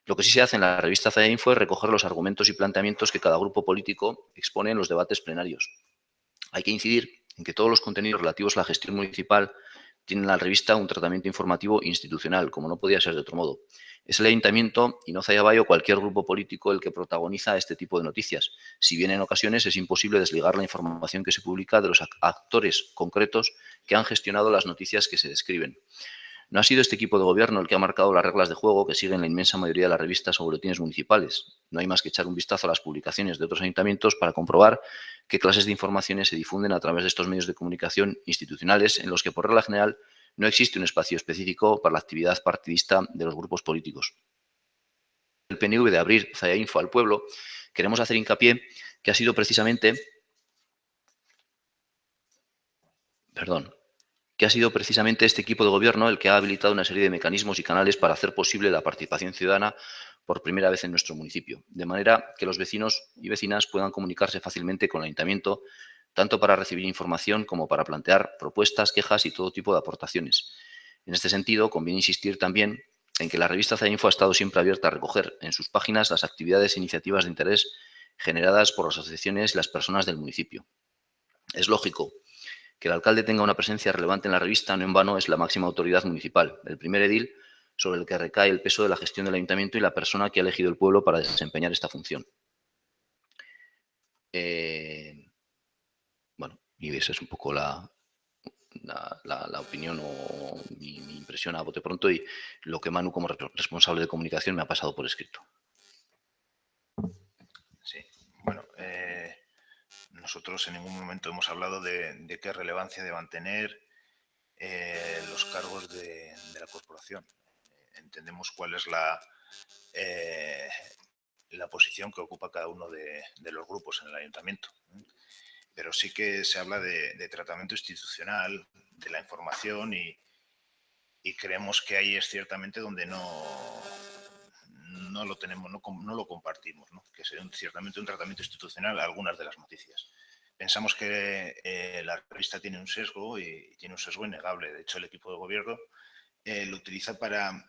S5: Lo que sí se hace en la revista Zaya Info es recoger los argumentos y planteamientos que cada grupo político expone en los debates plenarios. Hay que incidir en que todos los contenidos relativos a la gestión municipal tiene la revista un tratamiento informativo institucional, como no podía ser de otro modo. Es el Ayuntamiento y no Zayabayo cualquier grupo político el que protagoniza este tipo de noticias, si bien en ocasiones es imposible desligar la información que se publica de los actores concretos que han gestionado las noticias que se describen. No ha sido este equipo de gobierno el que ha marcado las reglas de juego que siguen la inmensa mayoría de las revistas o boletines municipales. No hay más que echar un vistazo a las publicaciones de otros ayuntamientos para comprobar qué clases de informaciones se difunden a través de estos medios de comunicación institucionales en los que, por regla general, no existe un espacio específico para la actividad partidista de los grupos políticos. El PNV de abrir Zayainfo al pueblo, queremos hacer hincapié que ha sido precisamente este equipo de gobierno el que ha habilitado una serie de mecanismos y canales para hacer posible la participación ciudadana por primera vez en nuestro municipio, de manera que los vecinos y vecinas puedan comunicarse fácilmente con el ayuntamiento, tanto para recibir información como para plantear propuestas, quejas y todo tipo de aportaciones. En este sentido, conviene insistir también en que la revista Zayainfo ha estado siempre abierta a recoger en sus páginas las actividades e iniciativas de interés generadas por las asociaciones y las personas del municipio. Es lógico que el alcalde tenga una presencia relevante en la revista, no en vano es la máxima autoridad municipal, el primer edil sobre el que recae el peso de la gestión del ayuntamiento y la persona que ha elegido el pueblo para desempeñar esta función. Bueno, y esa es un poco la opinión o mi impresión a bote pronto y lo que Manu, como responsable de comunicación, me ha pasado por escrito.
S2: Sí, bueno, nosotros en ningún momento hemos hablado de qué relevancia deban tener los cargos de la corporación. Entendemos cuál es la posición que ocupa cada uno de los grupos en el ayuntamiento. Pero sí que se habla de tratamiento institucional, de la información y creemos que ahí es ciertamente donde no lo tenemos, no lo compartimos, ¿no? Que sería ciertamente un tratamiento institucional a algunas de las noticias. Pensamos que la revista tiene un sesgo y tiene un sesgo innegable. De hecho, el equipo de gobierno lo utiliza para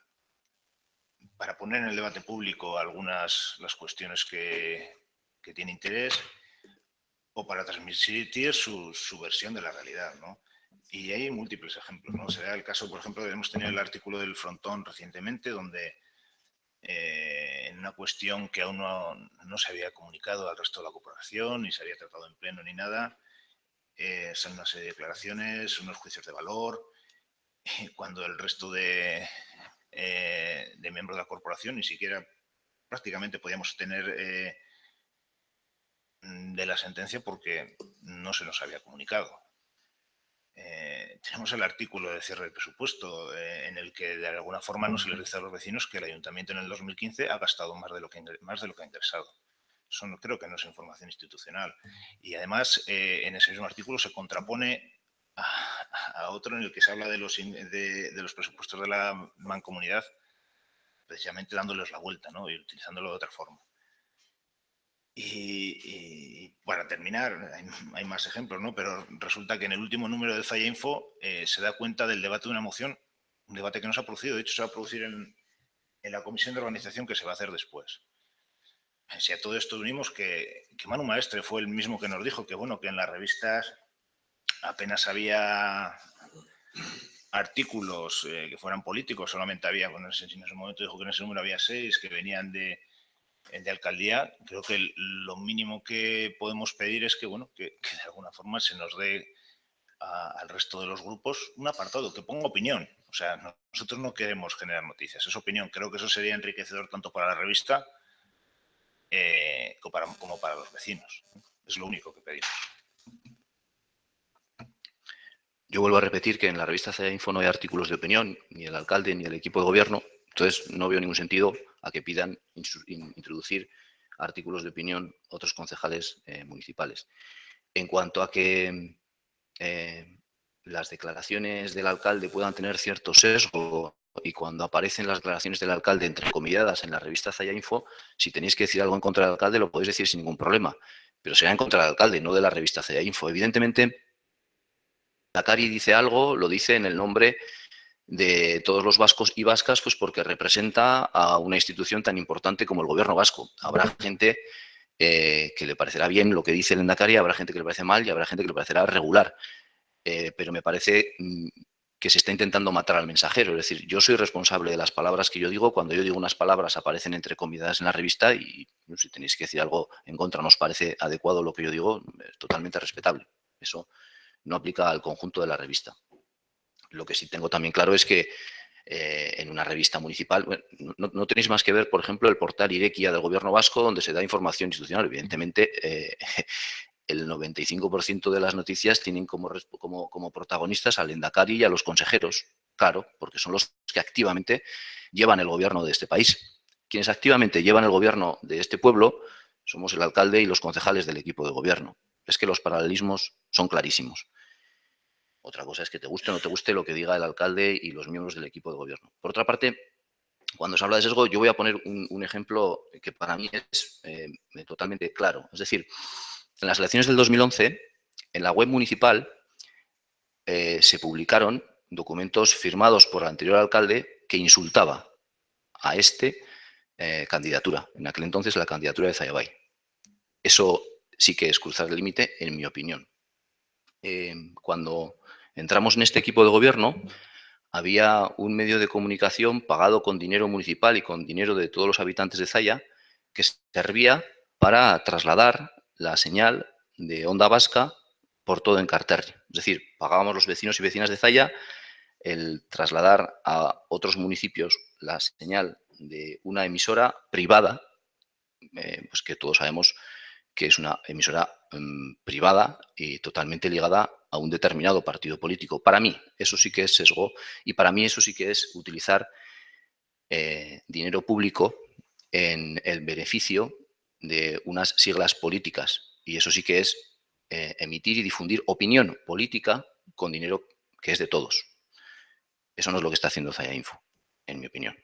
S2: poner en el debate público las cuestiones que tiene interés o para transmitir su versión de la realidad, ¿no? Y hay múltiples ejemplos, ¿no? Se da el caso, por ejemplo, hemos tenido el artículo del Frontón recientemente, donde en una cuestión que aún no se había comunicado al resto de la corporación, ni se había tratado en pleno ni nada, son una serie de declaraciones, unos juicios de valor, cuando el resto de miembros de la corporación ni siquiera prácticamente podíamos tener de la sentencia porque no se nos había comunicado. Tenemos el artículo de cierre del presupuesto en el que de alguna forma no se les dice a los vecinos que el ayuntamiento en el 2015 ha gastado más de lo que ha ingresado. Eso creo que no es información institucional. Y además en ese mismo artículo se contrapone a otro en el que se habla de los presupuestos de la mancomunidad, precisamente dándoles la vuelta, ¿no? Y utilizándolo de otra forma. Y para terminar, hay más ejemplos, ¿no? Pero resulta que en el último número de Zayainfo se da cuenta del debate de una moción, un debate que no se ha producido, de hecho se va a producir en la comisión de organización que se va a hacer después. Si a todo esto unimos que Manu Maestre fue el mismo que nos dijo que, bueno, que en las revistas apenas había artículos que fueran políticos, solamente había, bueno, en ese momento dijo que en ese número había 6 que venían de alcaldía. Creo que lo mínimo que podemos pedir es que, bueno, que de alguna forma se nos dé al resto de los grupos un apartado, que ponga opinión. O sea, nosotros no queremos generar noticias, es opinión. Creo que eso sería enriquecedor tanto para la revista como para los vecinos. Es lo único que pedimos.
S5: Yo vuelvo a repetir que en la revista Zayainfo no hay artículos de opinión, ni el alcalde ni el equipo de gobierno, entonces no veo ningún sentido a que pidan introducir artículos de opinión otros concejales municipales. En cuanto a que las declaraciones del alcalde puedan tener cierto sesgo y cuando aparecen las declaraciones del alcalde entrecomilladas en la revista Zayainfo, si tenéis que decir algo en contra del alcalde lo podéis decir sin ningún problema, pero será en contra del alcalde, no de la revista Zayainfo. Evidentemente, Endacari dice algo, lo dice en el nombre de todos los vascos y vascas, pues porque representa a una institución tan importante como el gobierno vasco. Habrá gente que le parecerá bien lo que dice el Endacari, habrá gente que le parece mal y habrá gente que le parecerá regular. Pero me parece que se está intentando matar al mensajero. Es decir, yo soy responsable de las palabras que yo digo. Cuando yo digo unas palabras aparecen entrecomilladas en la revista y si tenéis que decir algo en contra, no os parece adecuado lo que yo digo, es totalmente respetable. Eso no aplica al conjunto de la revista. Lo que sí tengo también claro es que en una revista municipal, bueno, no tenéis más que ver, por ejemplo, el portal Irekia del Gobierno vasco, donde se da información institucional. Evidentemente, el 95% de las noticias tienen como protagonistas al Endacari y a los consejeros. Claro, porque son los que activamente llevan el gobierno de este país. Quienes activamente llevan el gobierno de este pueblo somos el alcalde y los concejales del equipo de gobierno. Es que los paralelismos son clarísimos. Otra cosa es que te guste o no te guste lo que diga el alcalde y los miembros del equipo de gobierno. Por otra parte, cuando se habla de sesgo, yo voy a poner un ejemplo que para mí es totalmente claro. Es decir, en las elecciones del 2011, en la web municipal se publicaron documentos firmados por el anterior alcalde que insultaba a candidatura. En aquel entonces la candidatura de Zayabay. Eso sí que es cruzar el límite, en mi opinión. Cuando entramos en este equipo de gobierno, había un medio de comunicación pagado con dinero municipal y con dinero de todos los habitantes de Zaya que servía para trasladar la señal de Onda Vasca por todo Enkarterri. Es decir, pagábamos los vecinos y vecinas de Zaya el trasladar a otros municipios la señal de una emisora privada, pues que todos sabemos que es una emisora privada y totalmente ligada a un determinado partido político. Para mí, eso sí que es sesgo y para mí eso sí que es utilizar dinero público en el beneficio de unas siglas políticas. Y eso sí que es emitir y difundir opinión política con dinero que es de todos. Eso no es lo que está haciendo Zaya Info, en mi opinión.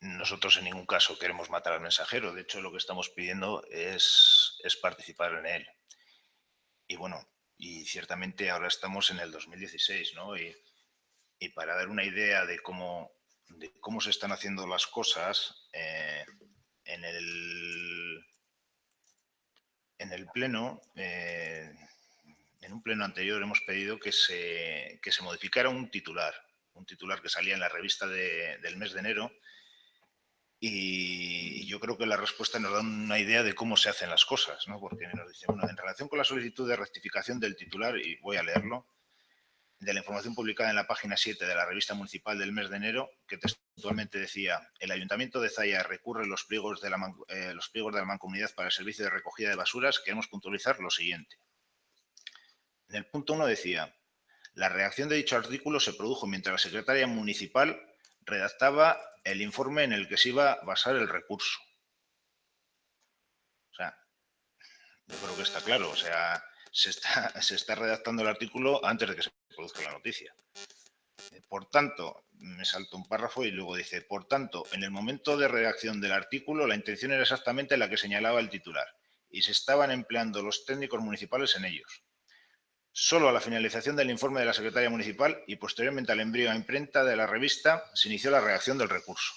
S2: Nosotros en ningún caso queremos matar al mensajero. De hecho, lo que estamos pidiendo es participar en él. Y bueno, y ciertamente ahora estamos en el 2016, ¿no? Y para dar una idea de cómo se están haciendo las cosas, en el pleno, en un pleno anterior hemos pedido que se modificara un titular que salía en la revista del mes de enero. Y yo creo que la respuesta nos da una idea de cómo se hacen las cosas, ¿no? Porque nos dice, bueno, en relación con la solicitud de rectificación del titular, y voy a leerlo, de la información publicada en la página 7 de la revista municipal del mes de enero, que textualmente decía: el Ayuntamiento de Zaya recurre los pliegos de la Mancomunidad para el servicio de recogida de basuras. Queremos puntualizar lo siguiente. En el punto 1 decía: la redacción de dicho artículo se produjo mientras la secretaria municipal redactaba el informe en el que se iba a basar el recurso. O sea, yo creo que está claro. O sea, se está redactando el artículo antes de que se produzca la noticia. Por tanto, me salto un párrafo y luego dice: por tanto, en el momento de redacción del artículo, la intención era exactamente la que señalaba el titular y se estaban empleando los técnicos municipales en ellos. Solo a la finalización del informe de la secretaria municipal y posteriormente al envío a imprenta de la revista se inició la redacción del recurso.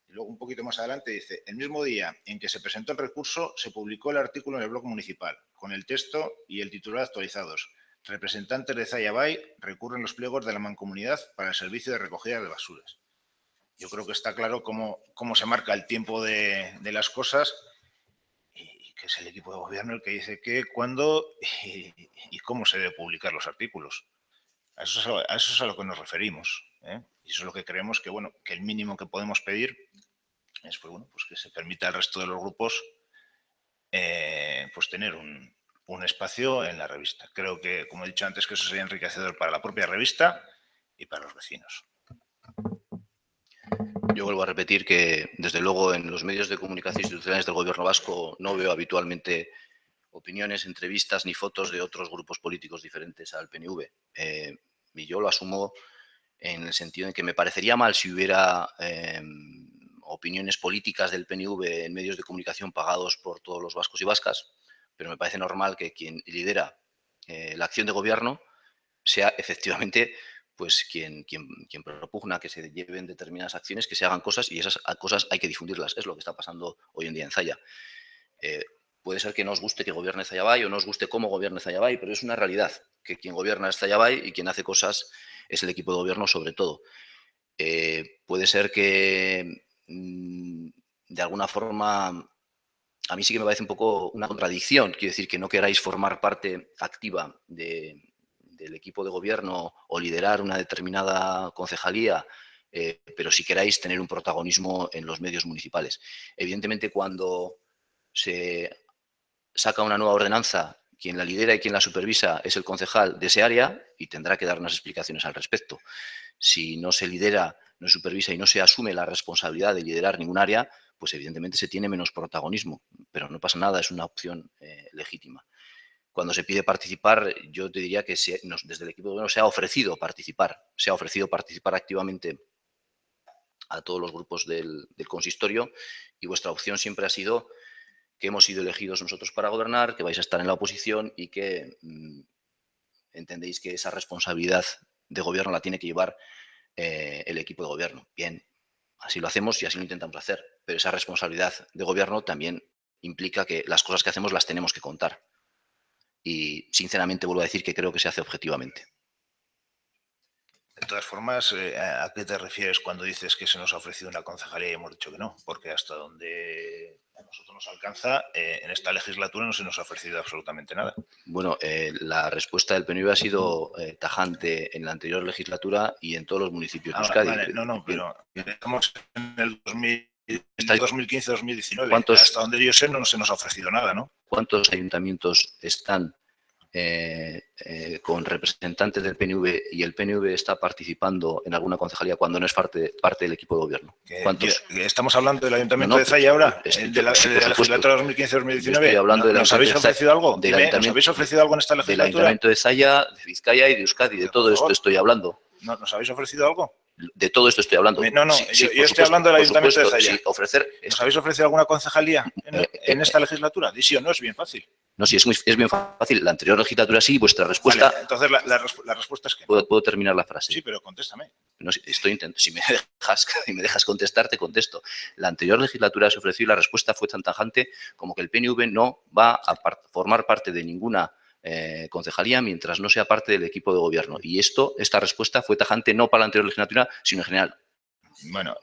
S2: Y luego un poquito más adelante dice: el mismo día en que se presentó el recurso se publicó el artículo en el blog municipal con el texto y el titular actualizados. Representantes de Zayabay recurren los pliegos de la Mancomunidad para el servicio de recogida de basuras. Yo creo que está claro cómo se marca el tiempo de las cosas, y que es el equipo de gobierno el que dice qué, cuándo y cómo se debe publicar los artículos. A eso es a lo que nos referimos, ¿eh? Y eso es lo que creemos que, bueno, que el mínimo que podemos pedir es, pues, bueno, pues que se permita al resto de los grupos pues tener un espacio en la revista. Creo que, como he dicho antes, que eso sería enriquecedor para la propia revista y para los vecinos.
S5: Yo vuelvo a repetir que, desde luego, en los medios de comunicación institucionales del Gobierno vasco no veo habitualmente opiniones, entrevistas ni fotos de otros grupos políticos diferentes al PNV. Y yo lo asumo en el sentido de que me parecería mal si hubiera opiniones políticas del PNV en medios de comunicación pagados por todos los vascos y vascas, pero me parece normal que quien lidera la acción de gobierno sea efectivamente pues quien propugna que se lleven determinadas acciones, que se hagan cosas, y esas cosas hay que difundirlas. Es lo que está pasando hoy en día en Zaya. puede ser que no os guste que gobierne Zayabay o no os guste cómo gobierne Zayabay, pero es una realidad que quien gobierna es Zayabay y quien hace cosas es el equipo de gobierno sobre todo. Puede ser que de alguna forma a mí sí que me parece un poco una contradicción, quiero decir que no queráis formar parte activa del equipo de gobierno o liderar una determinada concejalía, pero si queráis tener un protagonismo en los medios municipales. Evidentemente, cuando se saca una nueva ordenanza, quien la lidera y quien la supervisa es el concejal de ese área y tendrá que dar unas explicaciones al respecto. Si no se lidera, no se supervisa y no se asume la responsabilidad de liderar ningún área, pues evidentemente se tiene menos protagonismo, pero no pasa nada, es una opción legítima. Cuando se pide participar, yo te diría que desde el equipo de gobierno se ha ofrecido participar activamente a todos los grupos del consistorio y vuestra opción siempre ha sido que hemos sido elegidos nosotros para gobernar, que vais a estar en la oposición y que entendéis que esa responsabilidad de gobierno la tiene que llevar el equipo de gobierno. Bien, así lo hacemos y así lo intentamos hacer, pero esa responsabilidad de gobierno también implica que las cosas que hacemos las tenemos que contar. Y sinceramente vuelvo a decir que creo que se hace objetivamente.
S2: De todas formas, ¿a qué te refieres cuando dices que se nos ha ofrecido una concejalía y hemos dicho que no? Porque hasta donde a nosotros nos alcanza, en esta legislatura no se nos ha ofrecido absolutamente nada.
S5: Bueno, la respuesta del PNV ha sido tajante en la anterior legislatura y en todos los municipios de Euskadi.
S2: Vale, no, pero estamos en el 2015-2019. Hasta donde yo sé no se nos ha ofrecido nada, ¿no?
S5: ¿Cuántos ayuntamientos están con representantes del PNV y el PNV está participando en alguna concejalía cuando no es parte del equipo de gobierno? ¿Cuántos?
S2: Estamos hablando del Ayuntamiento de Zaya ahora, de la legislatura 2015-2019. ¿Nos habéis ofrecido algo? ¿Nos habéis ofrecido algo en esta legislatura?
S5: Del Ayuntamiento de Zaya, de Vizcaya y de Euskadi, de todo esto estoy hablando.
S2: ¿Nos habéis ofrecido algo?
S5: De todo esto estoy hablando.
S2: No, yo estoy hablando del Ayuntamiento de Zaya.
S5: Sí, ofrecer.
S2: ¿Nos habéis ofrecido alguna concejalía en esta legislatura? Di sí o no, es bien fácil.
S5: No, sí, es bien fácil. La anterior legislatura sí, vuestra respuesta...
S2: Vale, entonces la respuesta es que no.
S5: ¿Puedo terminar la frase?
S2: Sí, pero contéstame.
S5: No, si me dejas contestar, te contesto. La anterior legislatura se ofreció y la respuesta fue tan tajante como que el PNV no va a formar parte de ninguna concejalía mientras no sea parte del equipo de gobierno. Y esta respuesta fue tajante no para la anterior legislatura, sino en general.
S2: Bueno,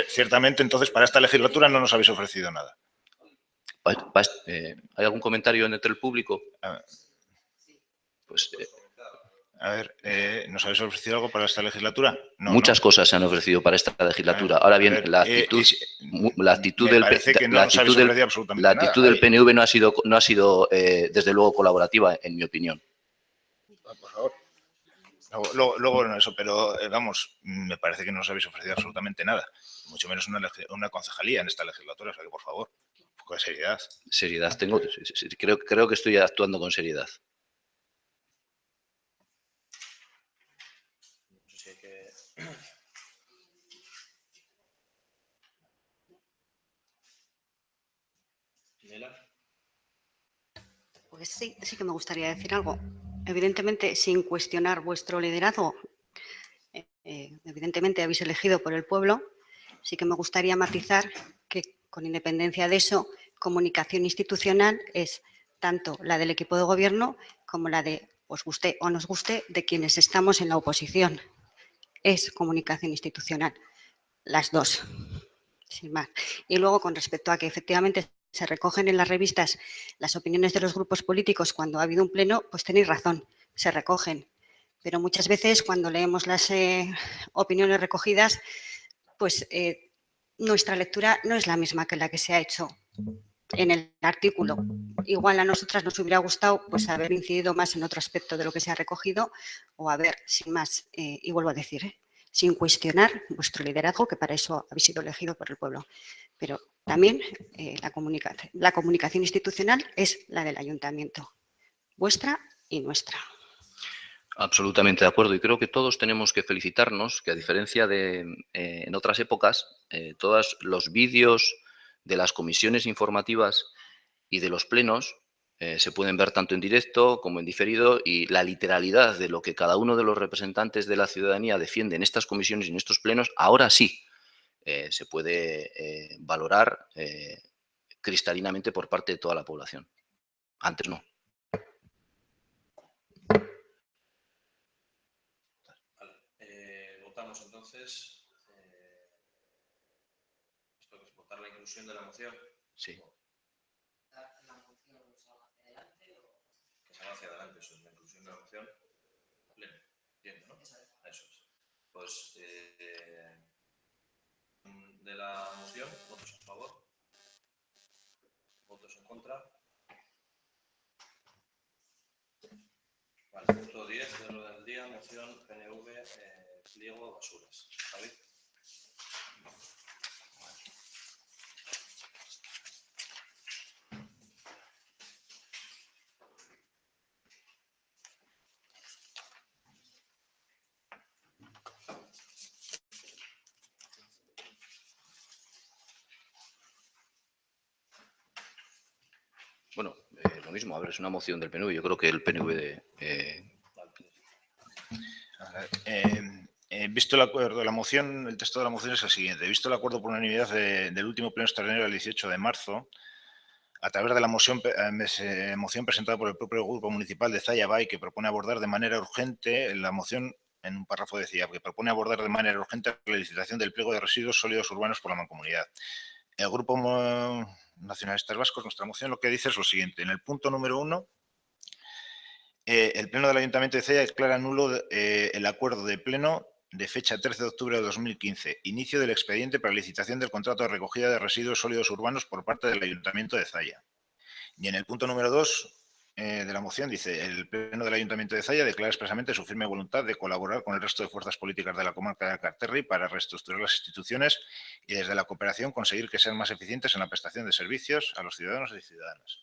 S2: ciertamente entonces para esta legislatura no nos habéis ofrecido nada.
S5: ¿Hay algún comentario entre el público? Pues,
S2: ¿nos habéis ofrecido algo para esta legislatura? No,
S5: muchas cosas se han ofrecido para esta legislatura. Ahora bien, la actitud del PNV no ha sido desde luego colaborativa, en mi opinión.
S2: Por favor. Luego no eso, pero vamos, me parece que no os habéis ofrecido absolutamente nada. Mucho menos una concejalía en esta legislatura, o sea que por favor. Con seriedad.
S5: Seriedad tengo. Creo que estoy actuando con seriedad.
S6: Pues sí que me gustaría decir algo. Evidentemente, sin cuestionar vuestro liderazgo, evidentemente habéis elegido por el pueblo, sí que me gustaría matizar que con independencia de eso, comunicación institucional es tanto la del equipo de gobierno como la de, os guste o nos guste, de quienes estamos en la oposición. Es comunicación institucional, las dos, sin más. Y luego, con respecto a que efectivamente se recogen en las revistas las opiniones de los grupos políticos cuando ha habido un pleno, pues tenéis razón, se recogen. Pero muchas veces cuando leemos las opiniones recogidas, pues nuestra lectura no es la misma que la que se ha hecho en el artículo. Igual a nosotras nos hubiera gustado pues haber incidido más en otro aspecto de lo que se ha recogido o haber, sin más, y vuelvo a decir, sin cuestionar vuestro liderazgo, que para eso habéis sido elegido por el pueblo. Pero también la comunicación institucional es la del ayuntamiento, vuestra y nuestra.
S5: Absolutamente de acuerdo, y creo que todos tenemos que felicitarnos que, a diferencia de en otras épocas, todos los vídeos de las comisiones informativas y de los plenos se pueden ver tanto en directo como en diferido, y la literalidad de lo que cada uno de los representantes de la ciudadanía defiende en estas comisiones y en estos plenos, ahora sí se puede valorar cristalinamente por parte de toda la población. Antes no.
S4: Vale. Votamos entonces. Esto es votar la inclusión de la moción.
S5: Sí.
S7: ¿La moción salga hacia adelante o...?
S4: Que salga hacia adelante, eso es la inclusión de la moción. Pleno. Entiendo, ¿no? Eso es. Pues de la moción, votos a favor. Votos en contra. Vale, punto 10 del orden del día, moción PNV, pliego basuras. David.
S5: Bueno, lo mismo, a ver, es una moción del PNV. Yo creo que el PNV...
S2: Visto el acuerdo de la moción, el texto de la moción es el siguiente. Visto el acuerdo por unanimidad del último pleno extraordinario del 18 de marzo, a través de la moción presentada por el propio Grupo Municipal de Zaya Bay, que propone abordar de manera urgente, la moción en un párrafo decía que propone abordar de manera urgente la licitación del pliego de residuos sólidos urbanos por la Mancomunidad. El Grupo Nacionalistas Vascos, nuestra moción, lo que dice es lo siguiente. En el punto número 1, el Pleno del Ayuntamiento de Zaya declara nulo el acuerdo de Pleno de fecha 13 de octubre de 2015, inicio del expediente para licitación del contrato de recogida de residuos sólidos urbanos por parte del Ayuntamiento de Zaya. Y en el punto número 2 de la moción dice: el Pleno del Ayuntamiento de Zaya declara expresamente su firme voluntad de colaborar con el resto de fuerzas políticas de la comarca de Alcarterri para reestructurar las instituciones y desde la cooperación conseguir que sean más eficientes en la prestación de servicios a los ciudadanos y ciudadanas.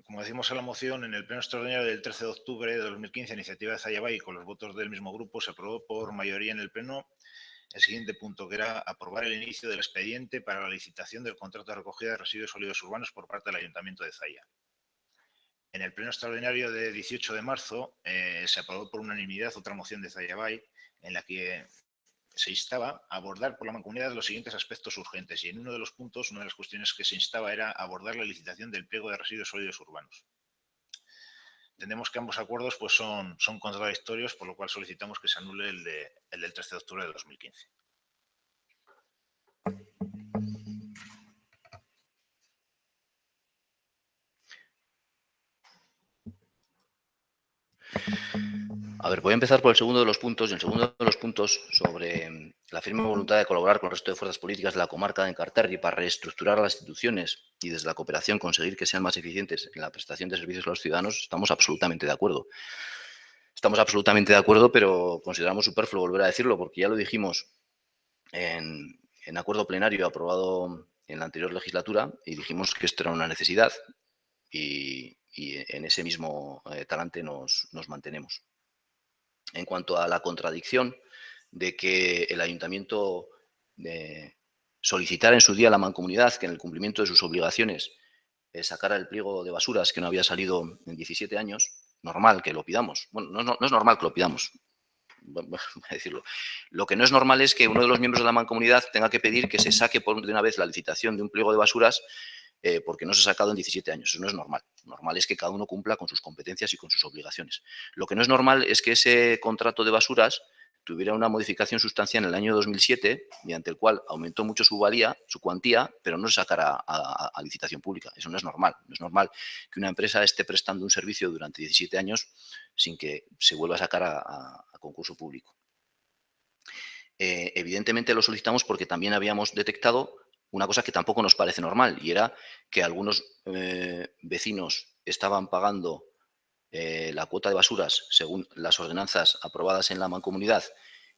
S2: Como decimos en la moción, en el pleno extraordinario del 13 de octubre de 2015, iniciativa de Zaya Bay, con los votos del mismo grupo, se aprobó por mayoría en el pleno el siguiente punto, que era aprobar el inicio del expediente para la licitación del contrato de recogida de residuos sólidos urbanos por parte del Ayuntamiento de Zaya. En el pleno extraordinario de 18 de marzo se aprobó por unanimidad otra moción de Zaya Bay, en la que se instaba a abordar por la Mancomunidad los siguientes aspectos urgentes, y en uno de los puntos, una de las cuestiones que se instaba era abordar la licitación del pliego de residuos sólidos urbanos. Entendemos que ambos acuerdos pues, son contradictorios, por lo cual solicitamos que se anule el del 13 de octubre de 2015.
S5: A ver, voy a empezar por el segundo de los puntos. Y el segundo de los puntos sobre la firme voluntad de colaborar con el resto de fuerzas políticas de la comarca de Encarterri para reestructurar las instituciones y desde la cooperación conseguir que sean más eficientes en la prestación de servicios a los ciudadanos, estamos absolutamente de acuerdo. Estamos absolutamente de acuerdo, pero consideramos superfluo volver a decirlo porque ya lo dijimos en acuerdo plenario aprobado en la anterior legislatura y dijimos que esto era una necesidad y en ese mismo talante nos mantenemos. En cuanto a la contradicción de que el ayuntamiento solicitara en su día a la Mancomunidad que en el cumplimiento de sus obligaciones sacara el pliego de basuras que no había salido en 17 años, normal que lo pidamos. Bueno, no es normal que lo pidamos, voy a decirlo. Lo que no es normal es que uno de los miembros de la Mancomunidad tenga que pedir que se saque de una vez la licitación de un pliego de basuras porque no se ha sacado en 17 años. Eso no es normal. Normal es que cada uno cumpla con sus competencias y con sus obligaciones. Lo que no es normal es que ese contrato de basuras tuviera una modificación sustancial en el año 2007, mediante el cual aumentó mucho su cuantía, pero no se sacara a licitación pública. Eso no es normal. No es normal que una empresa esté prestando un servicio durante 17 años sin que se vuelva a sacar a concurso público. Evidentemente lo solicitamos porque también habíamos detectado una cosa que tampoco nos parece normal, y era que algunos vecinos estaban pagando la cuota de basuras según las ordenanzas aprobadas en la Mancomunidad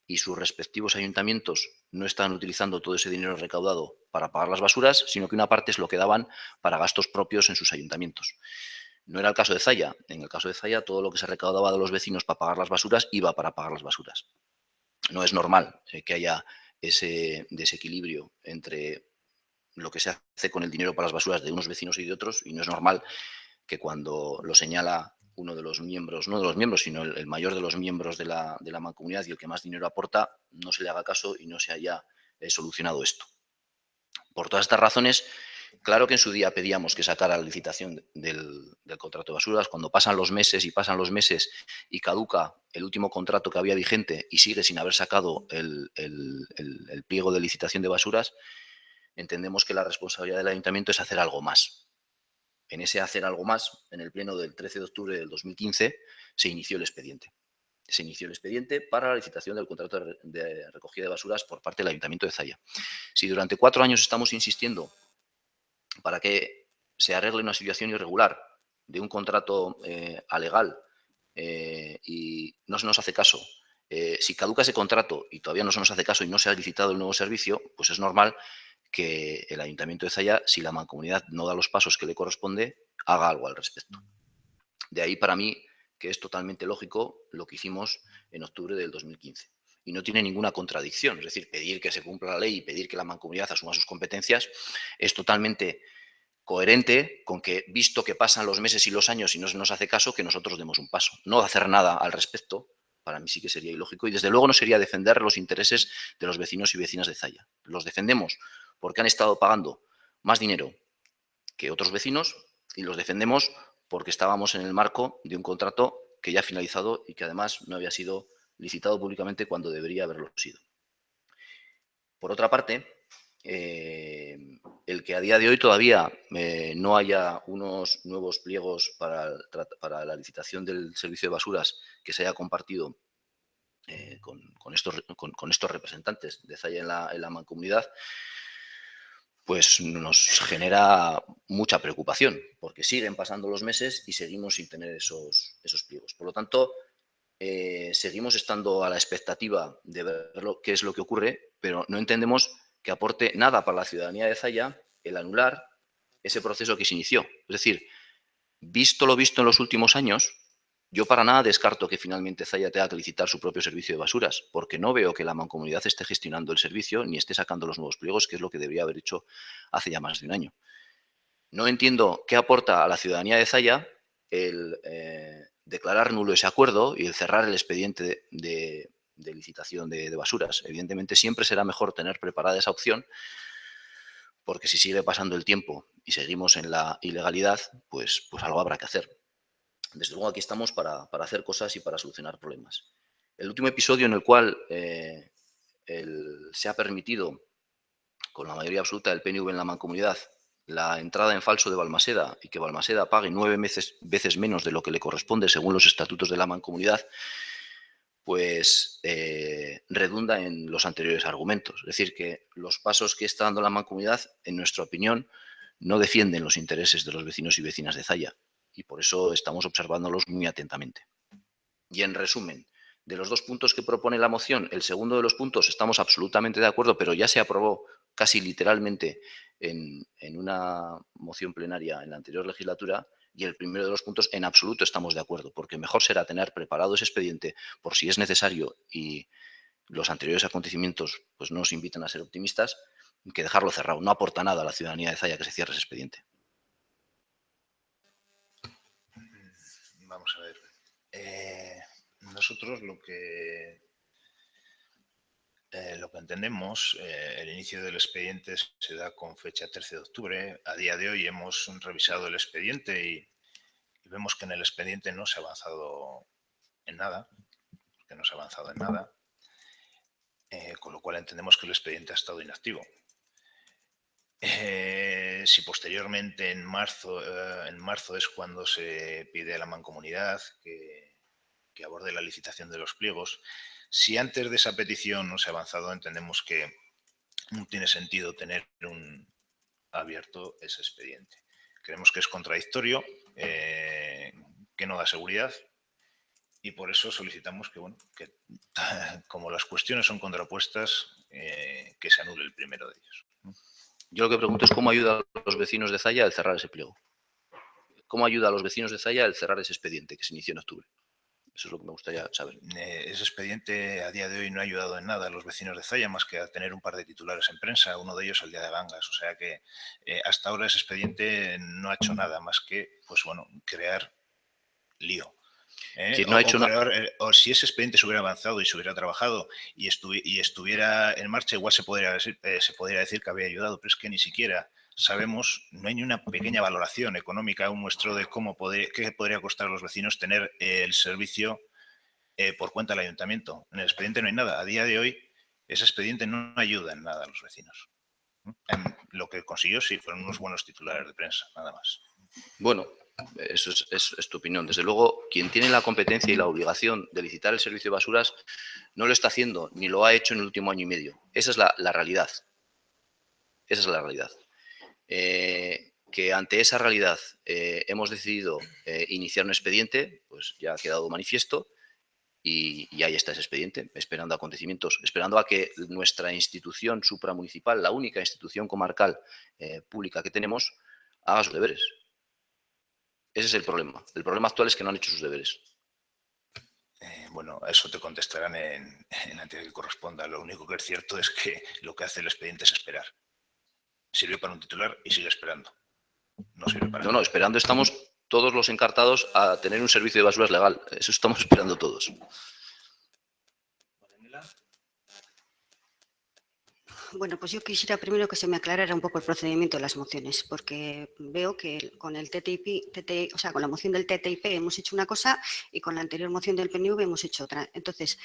S5: y sus respectivos ayuntamientos no estaban utilizando todo ese dinero recaudado para pagar las basuras, sino que una parte es lo que daban para gastos propios en sus ayuntamientos. No era el caso de Zaya. En el caso de Zaya, todo lo que se recaudaba de los vecinos para pagar las basuras iba para pagar las basuras. No es normal que haya ese desequilibrio entre lo que se hace con el dinero para las basuras de unos vecinos y de otros, y no es normal que cuando lo señala uno de los miembros, no de los miembros, sino el mayor de los miembros de la Mancomunidad y el que más dinero aporta, no se le haga caso y no se haya solucionado esto. Por todas estas razones, Claro que en su día pedíamos que sacara la licitación del contrato de basuras. Cuando pasan los meses y caduca el último contrato que había vigente y sigue sin haber sacado el pliego de licitación de basuras, entendemos que la responsabilidad del ayuntamiento es hacer algo más. En ese hacer algo más, en el pleno del 13 de octubre del 2015, se inició el expediente. Se inició el expediente para la licitación del contrato de recogida de basuras por parte del Ayuntamiento de Zalla. Si durante 4 años estamos insistiendo para que se arregle una situación irregular de un contrato alegal y no se nos hace caso, si caduca ese contrato y todavía no se nos hace caso y no se ha licitado el nuevo servicio, pues es normal que el Ayuntamiento de Zalla, si la Mancomunidad no da los pasos que le corresponde, haga algo al respecto. De ahí para mí que es totalmente lógico lo que hicimos en octubre del 2015. Y no tiene ninguna contradicción, es decir, pedir que se cumpla la ley y pedir que la Mancomunidad asuma sus competencias es totalmente coherente con que, visto que pasan los meses y los años y no se nos hace caso, que nosotros demos un paso. No hacer nada al respecto, para mí sí que sería ilógico y desde luego no sería defender los intereses de los vecinos y vecinas de Zalla. Los defendemos porque han estado pagando más dinero que otros vecinos y los defendemos porque estábamos en el marco de un contrato que ya ha finalizado y que además no había sido licitado públicamente cuando debería haberlo sido. Por otra parte, el que a día de hoy todavía no haya unos nuevos pliegos para la licitación del servicio de basuras que se haya compartido con estos representantes de Zalla en la Mancomunidad, pues nos genera mucha preocupación, porque siguen pasando los meses y seguimos sin tener esos pliegos. Por lo tanto, seguimos estando a la expectativa de ver qué es lo que ocurre, pero no entendemos que aporte nada para la ciudadanía de Zalla el anular ese proceso que se inició. Es decir, visto lo visto en los últimos años, yo para nada descarto que finalmente Zalla tenga que licitar su propio servicio de basuras, porque no veo que la Mancomunidad esté gestionando el servicio ni esté sacando los nuevos pliegos, que es lo que debería haber hecho hace ya más de un año. No entiendo qué aporta a la ciudadanía de Zalla el declarar nulo ese acuerdo y el cerrar el expediente de licitación de basuras. Evidentemente siempre será mejor tener preparada esa opción, porque si sigue pasando el tiempo y seguimos en la ilegalidad, pues algo habrá que hacer. Desde luego aquí estamos para hacer cosas y para solucionar problemas. El último episodio en el cual se ha permitido, con la mayoría absoluta del PNV en la Mancomunidad, la entrada en falso de Balmaseda y que Balmaseda pague 9 veces menos de lo que le corresponde según los estatutos de la Mancomunidad, pues redunda en los anteriores argumentos. Es decir, que los pasos que está dando la Mancomunidad, en nuestra opinión, no defienden los intereses de los vecinos y vecinas de Zalla y por eso estamos observándolos muy atentamente. Y en resumen, de los 2 puntos que propone la moción, el segundo de los puntos estamos absolutamente de acuerdo, pero ya se aprobó casi literalmente en una moción plenaria en la anterior legislatura, y el primero de los puntos en absoluto estamos de acuerdo, porque mejor será tener preparado ese expediente por si es necesario y los anteriores acontecimientos pues, no nos invitan a ser optimistas, que dejarlo cerrado. No aporta nada a la ciudadanía de Zalla que se cierre ese expediente.
S2: Vamos a ver. Nosotros lo que entendemos, el inicio del expediente se da con fecha 13 de octubre. A día de hoy hemos revisado el expediente y vemos que en el expediente no se ha avanzado en nada, con lo cual entendemos que el expediente ha estado inactivo. Si posteriormente en marzo es cuando se pide a la Mancomunidad que aborde la licitación de los pliegos, si antes de esa petición no se ha avanzado, entendemos que no tiene sentido tener abierto ese expediente. Creemos que es contradictorio, que no da seguridad y por eso solicitamos que como las cuestiones son contrapuestas, que se anule el primero de ellos.
S5: Yo lo que pregunto es cómo ayuda a los vecinos de Zalla el cerrar ese pliego. ¿Cómo ayuda a los vecinos de Zalla el cerrar ese expediente que se inició en octubre? Eso es lo que me gustaría saber.
S2: Ese expediente a día de hoy no ha ayudado en nada a los vecinos de Zalla más que a tener un par de titulares en prensa, uno de ellos el día de Gangas. O sea que hasta ahora ese expediente no ha hecho nada más que crear lío. O si ese expediente se hubiera avanzado y se hubiera trabajado y estuviera en marcha, igual se podría decir que había ayudado, pero es que ni siquiera sabemos, no hay ni una pequeña valoración económica, un muestreo de qué podría costar a los vecinos tener el servicio por cuenta del ayuntamiento. En el expediente no hay nada. A día de hoy, ese expediente no ayuda en nada a los vecinos. Lo que consiguió, sí, fueron unos buenos titulares de prensa, nada más.
S5: Bueno, eso es tu opinión. Desde luego, quien tiene la competencia y la obligación de licitar el servicio de basuras no lo está haciendo, ni lo ha hecho en el último año y medio. Esa es la realidad. Esa es la realidad. Que ante esa realidad hemos decidido iniciar un expediente, pues ya ha quedado manifiesto y ahí está ese expediente, esperando acontecimientos, esperando a que nuestra institución supramunicipal, la única institución comarcal pública que tenemos, haga sus deberes. Ese es el problema. El problema actual es que no han hecho sus deberes.
S2: Bueno, a eso te contestarán en la entidad que corresponda. Lo único que es cierto es que lo que hace el expediente es esperar. Sirve para un titular y sigue esperando. No sirve para nada.
S5: No, esperando estamos todos los encartados a tener un servicio de basuras legal. Eso estamos esperando todos.
S6: Bueno, pues yo quisiera primero que se me aclarara un poco el procedimiento de las mociones, porque veo que con el TTIP, o sea, con la moción del TTIP hemos hecho una cosa y con la anterior moción del PNV hemos hecho otra. Entonces,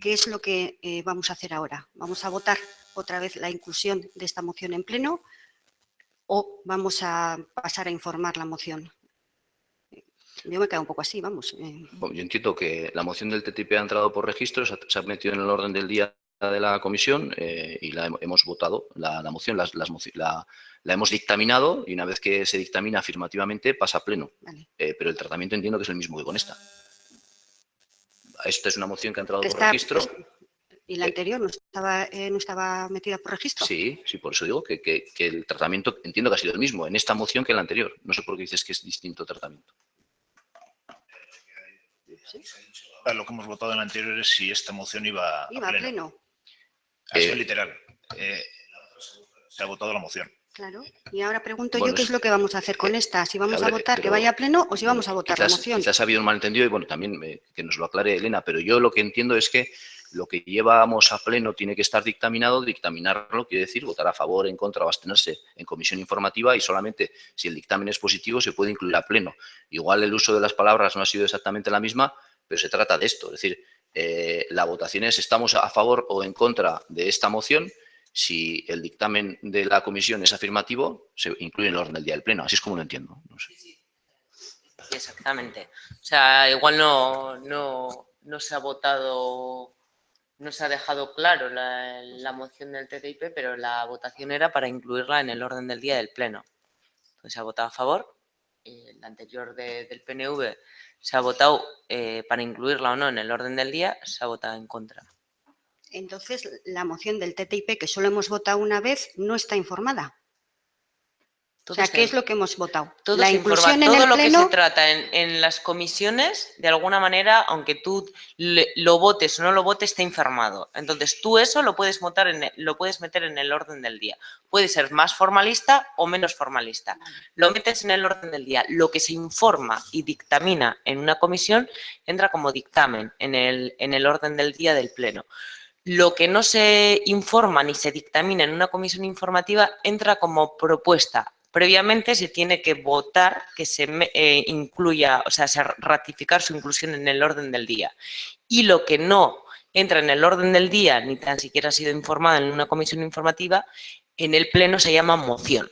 S6: ¿qué es lo que vamos a hacer ahora? ¿Vamos a votar otra vez la inclusión de esta moción en pleno o vamos a pasar a informar la moción? Yo me quedo un poco así, vamos.
S5: Bueno, yo entiendo que la moción del TTIP ha entrado por registro, se ha metido en el orden del día de la comisión y la hemos votado, la moción la hemos dictaminado y una vez que se dictamina afirmativamente pasa a pleno.
S6: Vale.
S5: Pero el tratamiento entiendo que es el mismo que con esta. Esta es una moción que ha entrado por registro.
S6: ¿Y la anterior no estaba metida por registro?
S5: Sí, por eso digo que el tratamiento entiendo que ha sido el mismo en esta moción que en la anterior. No sé por qué dices que es distinto tratamiento.
S6: ¿Sí?
S2: Lo que hemos votado en la anterior es si esta moción iba a pleno. Ha sido literal. Se ha votado la moción.
S6: Claro. Y ahora pregunto yo qué es lo que vamos a hacer con esta. Si vamos a votar que vaya a pleno o si vamos a votar la moción.
S5: Quizás ha habido un malentendido y bueno, también que nos lo aclare Elena, pero yo lo que entiendo es que lo que llevamos a pleno tiene que estar dictaminado. Dictaminarlo quiere decir votar a favor, en contra o abstenerse en comisión informativa y solamente si el dictamen es positivo se puede incluir a pleno. Igual el uso de las palabras no ha sido exactamente la misma, pero se trata de esto. Es decir, la votación es estamos a favor o en contra de esta moción. Si el dictamen de la comisión es afirmativo, se incluye en el orden del día del pleno. Así es como lo entiendo. No sé.
S10: Exactamente. O sea, igual no se ha votado, no se ha dejado claro la moción del TTIP, pero la votación era para incluirla en el orden del día del pleno. Entonces se ha votado a favor. La anterior del PNV se ha votado para incluirla o no en el orden del día, se ha votado en contra.
S6: Entonces, la moción del TTIP, que solo hemos votado una vez, no está informada. O sea, ¿qué es lo que hemos votado?
S10: Todo
S6: la
S10: se
S6: inclusión
S10: informa,
S6: en
S10: todo
S6: el
S10: lo
S6: pleno.
S10: que se trata en las comisiones, de alguna manera, aunque tú lo votes o no lo votes, está informado. Entonces, tú eso lo puedes votar lo puedes meter en el orden del día. Puede ser más formalista o menos formalista. Lo metes en el orden del día. Lo que se informa y dictamina en una comisión entra como dictamen en el orden del día del pleno. Lo que no se informa ni se dictamina en una comisión informativa entra como propuesta. Previamente se tiene que votar que se incluya, o sea, ratificar su inclusión en el orden del día. Y lo que no entra en el orden del día, ni tan siquiera ha sido informado en una comisión informativa, en el pleno se llama moción.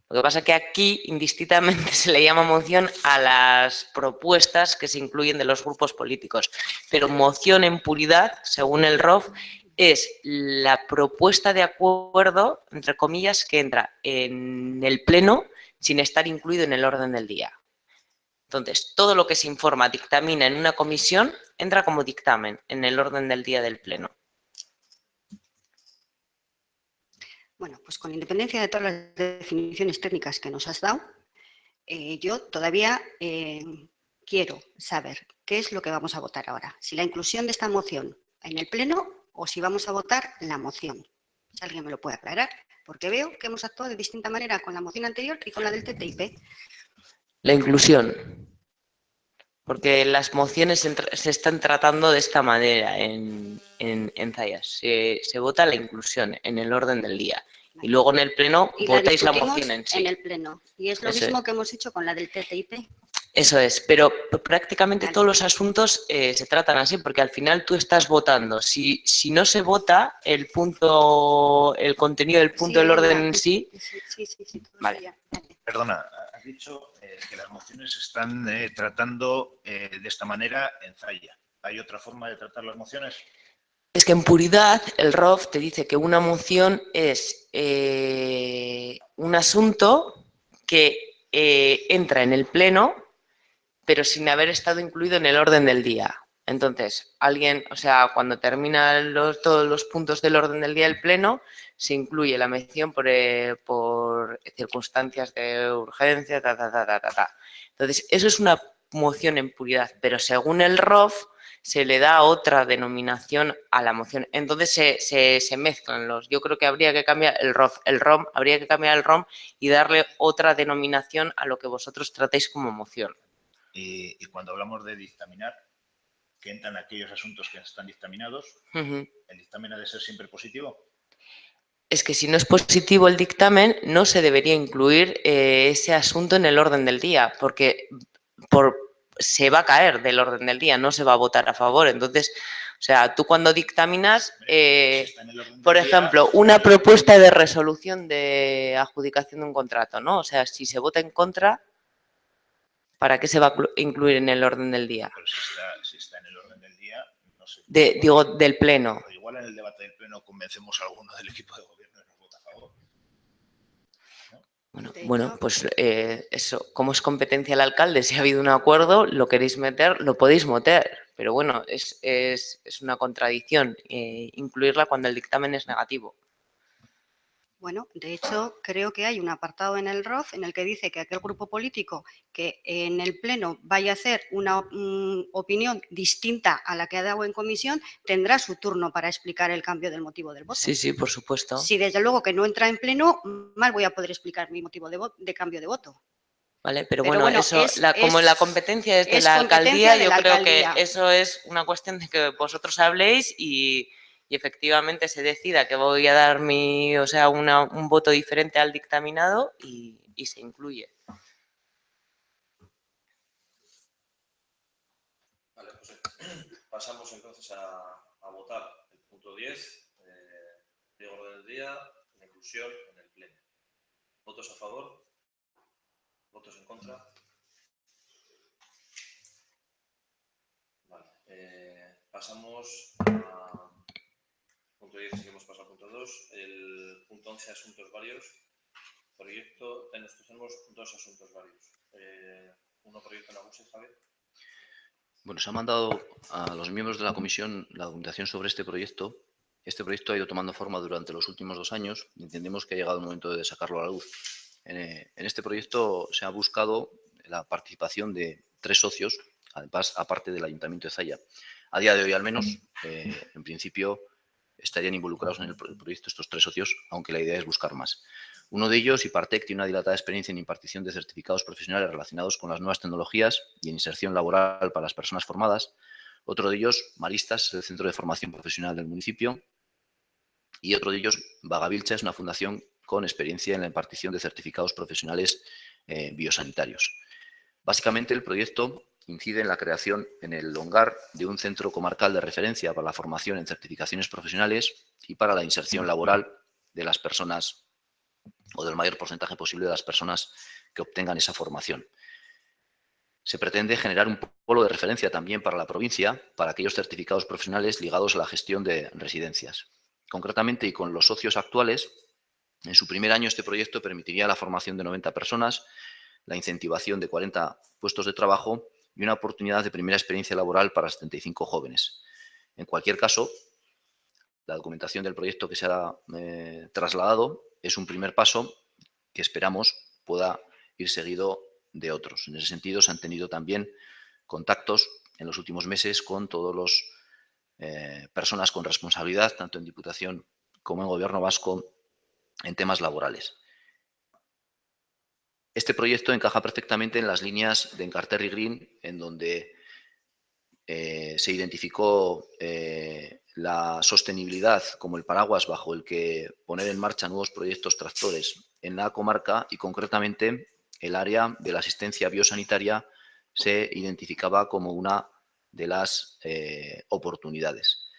S10: Lo que pasa es que aquí indistintamente se le llama moción a las propuestas que se incluyen de los grupos políticos. Pero moción en puridad, según el ROF, es la propuesta de acuerdo, entre comillas, que entra en el pleno sin estar incluido en el orden del día. Entonces, todo lo que se informa, dictamina en una comisión, entra como dictamen en el orden del día del pleno.
S6: Bueno, pues con independencia de todas las definiciones técnicas que nos has dado, yo todavía quiero saber qué es lo que vamos a votar ahora. Si la inclusión de esta moción en el pleno o si vamos a votar la moción. Si alguien me lo puede aclarar, porque veo que hemos actuado de distinta manera con la moción anterior y con la del TTIP.
S10: La inclusión. Porque las mociones se están tratando de esta manera en Zayas. Se vota la inclusión en el orden del día. Y luego en el pleno
S6: Y la
S10: votáis la
S6: discutimos
S10: moción en sí.
S6: en el pleno. Y es lo
S10: Eso
S6: mismo
S10: es.
S6: que hemos hecho con la del TTIP.
S10: Eso es, pero prácticamente
S6: Vale.
S10: todos los asuntos se tratan así, porque al final tú estás votando. Si no se vota el contenido del punto del orden en sí,
S6: Sí, todo
S10: Vale.
S6: eso ya. Vale.
S2: Perdona, has dicho que las mociones se están tratando de esta manera en Zalla. ¿Hay otra forma de tratar las mociones?
S10: es que en puridad el ROF te dice que una moción es un asunto que entra en el pleno, pero sin haber estado incluido en el orden del día. Entonces, cuando terminan todos los puntos del orden del día del pleno, se incluye la mención por circunstancias de urgencia, Entonces, eso es una moción en puridad, pero según el ROF se le da otra denominación a la moción. Entonces se mezclan los. Yo creo que habría que cambiar el ROF, el ROM, habría que cambiar el ROM y darle otra denominación a lo que vosotros tratéis como moción.
S2: Y cuando hablamos de dictaminar, que entran aquellos asuntos que están dictaminados,
S10: Uh-huh.
S2: ¿el dictamen ha de ser siempre positivo?
S10: Es que si no es positivo el dictamen, no se debería incluir ese asunto en el orden del día, porque se va a caer del orden del día, no se va a votar a favor. Entonces, tú cuando dictaminas, por ejemplo, una propuesta de resolución de adjudicación de un contrato, ¿no? O sea, si se vota en contra, ¿para qué se va a incluir en el orden del día?
S2: Pero si está en el orden del día, no sé.
S10: Digo, del pleno.
S2: Pero igual en el debate del pleno convencemos a alguno del equipo de gobierno y nos vota a favor. ¿No?
S10: Bueno, pues eso, como es competencia del alcalde, si ha habido un acuerdo, lo queréis meter, lo podéis meter. Pero bueno, es una contradicción incluirla cuando el dictamen es negativo.
S6: Bueno, de hecho, creo que hay un apartado en el ROF en el que dice que aquel grupo político que en el pleno vaya a hacer una opinión distinta a la que ha dado en comisión tendrá su turno para explicar el cambio del motivo del voto.
S10: Sí, por supuesto.
S6: Si desde luego que no entra en pleno, mal voy a poder explicar mi motivo de cambio de voto.
S10: Vale, pero bueno, eso, como la competencia es de la
S6: competencia
S10: alcaldía,
S6: de
S10: yo
S6: la
S10: creo
S6: alcaldía.
S10: que eso es una cuestión de que vosotros habléis y efectivamente se decida que voy a dar un voto diferente al dictaminado y se incluye.
S4: Vale, pues pasamos entonces a votar el punto 10 de orden del día, la inclusión en el pleno. ¿Votos a favor? ¿Votos en contra? Vale, pasamos a punto 10, seguimos pasando al punto 2. El punto 11, asuntos varios. Proyecto, nosotros tenemos dos asuntos varios. Uno proyecto en Agusa y Javier.
S5: Bueno, se ha mandado a los miembros de la comisión la documentación sobre este proyecto. Este proyecto ha ido tomando forma durante los últimos 2 años y entendemos que ha llegado el momento de sacarlo a la luz. En este proyecto se ha buscado la participación de 3 socios, además, aparte del Ayuntamiento de Zalla. A día de hoy, al menos, en principio, estarían involucrados en el proyecto estos 3 socios, aunque la idea es buscar más. Uno de ellos, Ipartec, tiene una dilatada experiencia en impartición de certificados profesionales relacionados con las nuevas tecnologías y en inserción laboral para las personas formadas. Otro de ellos, Maristas, es el centro de formación profesional del municipio. Y otro de ellos, Vagavilcha, es una fundación con experiencia en la impartición de certificados profesionales biosanitarios. Básicamente, el proyecto incide en la creación en el Longar de un centro comarcal de referencia para la formación en certificaciones profesionales y para la inserción laboral de las personas o del mayor porcentaje posible de las personas que obtengan esa formación. Se pretende generar un polo de referencia también para la provincia, para aquellos certificados profesionales ligados a la gestión de residencias. Concretamente, y con los socios actuales, en su primer año este proyecto permitiría la formación de 90 personas, la incentivación de 40 puestos de trabajo y una oportunidad de primera experiencia laboral para 75 jóvenes. En cualquier caso, la documentación del proyecto que se ha trasladado es un primer paso que esperamos pueda ir seguido de otros. En ese sentido, se han tenido también contactos en los últimos meses con todas las personas con responsabilidad, tanto en Diputación como en Gobierno vasco, en temas laborales. Este proyecto encaja perfectamente en las líneas de Encarterri Green, en donde se identificó el la sostenibilidad como el paraguas bajo el que poner en marcha nuevos proyectos tractores en la comarca, y concretamente el área de la asistencia biosanitaria se identificaba como una de las oportunidades.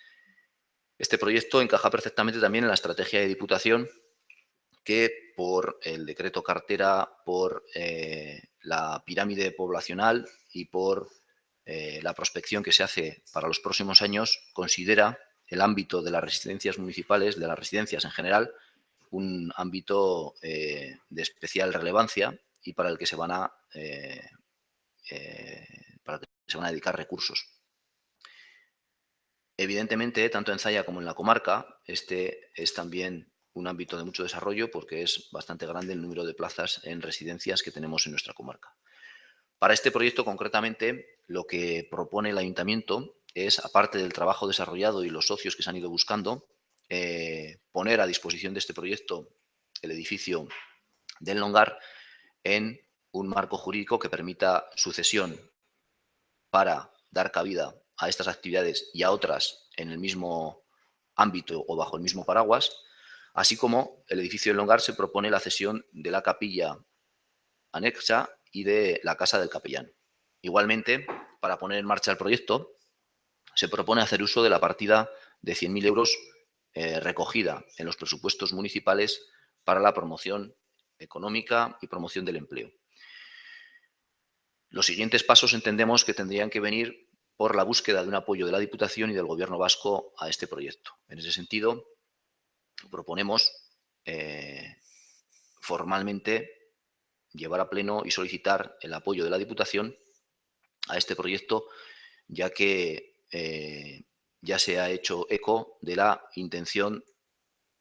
S5: Este proyecto encaja perfectamente también en la estrategia de Diputación, que por el decreto cartera, por la pirámide poblacional y por la prospección que se hace para los próximos años, considera el ámbito de las residencias municipales, de las residencias en general, un ámbito de especial relevancia y para el que se van a dedicar recursos. Evidentemente, tanto en Zalla como en la comarca, este es también un ámbito de mucho desarrollo porque es bastante grande el número de plazas en residencias que tenemos en nuestra comarca. Para este proyecto, concretamente, lo que propone el Ayuntamiento es, aparte del trabajo desarrollado y los socios que se han ido buscando, poner a disposición de este proyecto el edificio del Longar en un marco jurídico que permita su cesión para dar cabida a estas actividades y a otras en el mismo ámbito o bajo el mismo paraguas, así como el edificio del Longar se propone la cesión de la capilla anexa y de la casa del capellán. Igualmente, para poner en marcha el proyecto, se propone hacer uso de la partida de 100.000 euros recogida en los presupuestos municipales para la promoción económica y promoción del empleo. Los siguientes pasos entendemos que tendrían que venir por la búsqueda de un apoyo de la Diputación y del Gobierno vasco a este proyecto. En ese sentido, proponemos formalmente llevar a pleno y solicitar el apoyo de la Diputación a este proyecto, ya que ya se ha hecho eco de la intención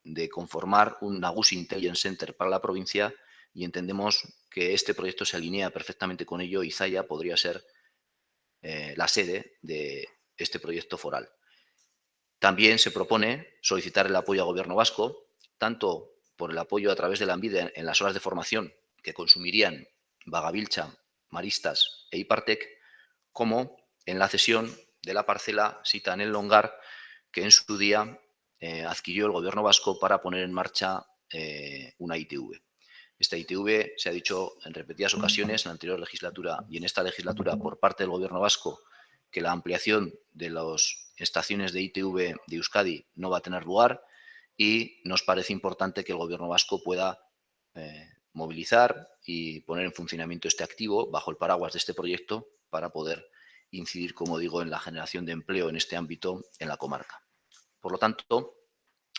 S5: de conformar un Nagusi Intelligence Center para la provincia, y entendemos que este proyecto se alinea perfectamente con ello y Zalla podría ser la sede de este proyecto foral. También se propone solicitar el apoyo al Gobierno vasco, tanto por el apoyo a través de Lanbide en las horas de formación que consumirían Bagabiltza, Maristas e Ipartec, como en la cesión de la parcela sita en el Longar que en su día adquirió el Gobierno vasco para poner en marcha una ITV. Esta ITV se ha dicho en repetidas ocasiones en la anterior legislatura y en esta legislatura por parte del Gobierno vasco que la ampliación de las estaciones de ITV de Euskadi no va a tener lugar, y nos parece importante que el Gobierno vasco pueda movilizar y poner en funcionamiento este activo bajo el paraguas de este proyecto para poder incidir, como digo, en la generación de empleo en este ámbito en la comarca. Por lo tanto,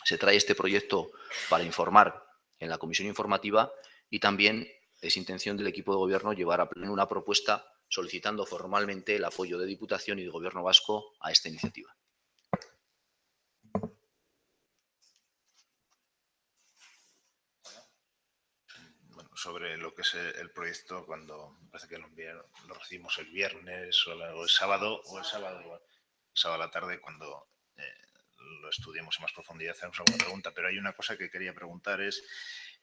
S5: se trae este proyecto para informar en la comisión informativa, y también es intención del equipo de gobierno llevar a pleno una propuesta solicitando formalmente el apoyo de Diputación y de Gobierno vasco a esta iniciativa.
S2: Bueno, sobre lo que es el proyecto, cuando me parece que lo recibimos el viernes o el sábado a la tarde, cuando lo estudiemos en más profundidad, hacemos alguna pregunta, pero hay una cosa que quería preguntar es,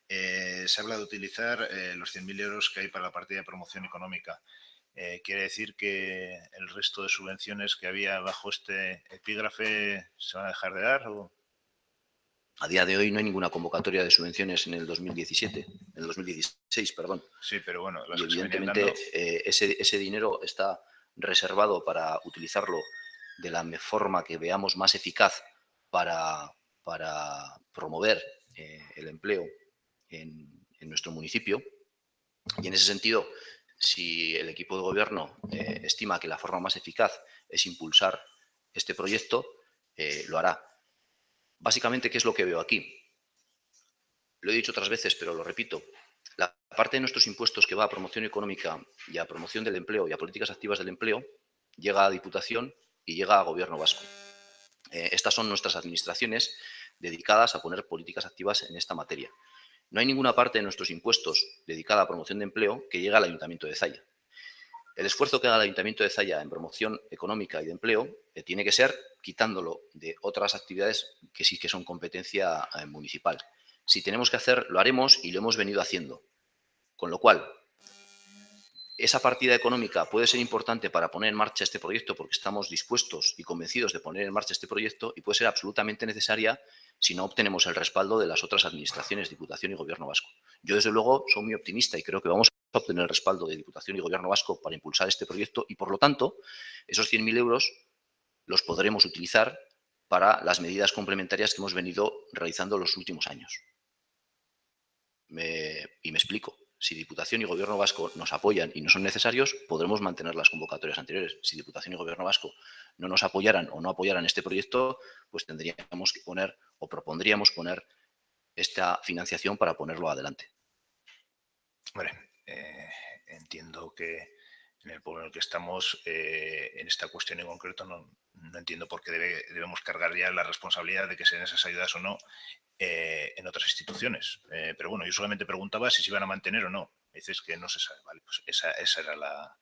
S2: se habla de utilizar los 100.000 euros que hay para la partida de promoción económica. ¿Quiere decir que el resto de subvenciones que había bajo este epígrafe se van a dejar de dar? ¿O?
S5: A día de hoy no hay ninguna convocatoria de subvenciones en el 2016, perdón.
S2: Sí, pero bueno, las
S5: y
S2: que se venían
S5: evidentemente
S2: dando...
S5: ese dinero está reservado para utilizarlo de la forma que veamos más eficaz para promover el empleo en nuestro municipio. Y en ese sentido, si el equipo de gobierno estima que la forma más eficaz es impulsar este proyecto, lo hará. Básicamente, ¿qué es lo que veo aquí? Lo he dicho otras veces, pero lo repito. La parte de nuestros impuestos que va a promoción económica y a promoción del empleo y a políticas activas del empleo llega a Diputación y llega a Gobierno vasco. Estas son nuestras administraciones dedicadas a poner políticas activas en esta materia. No hay ninguna parte de nuestros impuestos dedicada a promoción de empleo que llegue al Ayuntamiento de Zalla. El esfuerzo que haga el Ayuntamiento de Zalla en promoción económica y de empleo tiene que ser quitándolo de otras actividades que sí que son competencia municipal. Si tenemos que hacer, lo haremos y lo hemos venido haciendo. Con lo cual, esa partida económica puede ser importante para poner en marcha este proyecto porque estamos dispuestos y convencidos de poner en marcha este proyecto y puede ser absolutamente necesaria si no obtenemos el respaldo de las otras administraciones, Diputación y Gobierno vasco. Yo, desde luego, soy muy optimista y creo que vamos a obtener el respaldo de Diputación y Gobierno vasco para impulsar este proyecto y, por lo tanto, esos 100.000 euros los podremos utilizar para las medidas complementarias que hemos venido realizando los últimos años. Y me explico. Si Diputación y Gobierno vasco nos apoyan y no son necesarios, podremos mantener las convocatorias anteriores. Si Diputación y Gobierno vasco no nos apoyaran o no apoyaran este proyecto, pues tendríamos que poner o propondríamos poner esta financiación para ponerlo adelante.
S2: Hombre, entiendo que en el pueblo en el que estamos, en esta cuestión en concreto, no entiendo por qué debemos cargar ya la responsabilidad de que se den esas ayudas o no en otras instituciones. Pero bueno, yo solamente preguntaba si se iban a mantener o no. Me dices que no se sabe. Vale, pues esa era la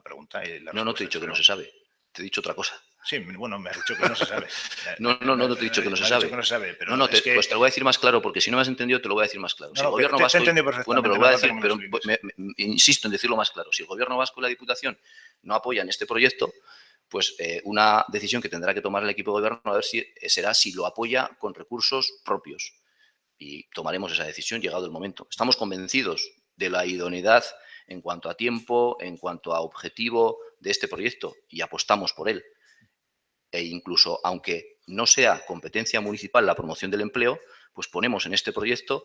S2: pregunta.
S5: No te he dicho que no se sabe. Te he dicho otra cosa.
S2: Sí, bueno, me has dicho que no se sabe.
S5: No te he dicho que no se sabe.
S2: Pero
S5: pues te lo voy a decir más claro, porque si no me has entendido, te lo voy a decir más claro. Si el Gobierno vasco,
S2: bueno,
S5: pero lo voy a decir, pero insisto en decirlo más claro. Si el Gobierno vasco y la Diputación no apoyan este proyecto, pues una decisión que tendrá que tomar el equipo de Gobierno a ver será si lo apoya con recursos propios. Y tomaremos esa decisión llegado el momento. Estamos convencidos de la idoneidad en cuanto a tiempo, en cuanto a objetivo de este proyecto y apostamos por él. E incluso, aunque no sea competencia municipal la promoción del empleo, pues ponemos en este proyecto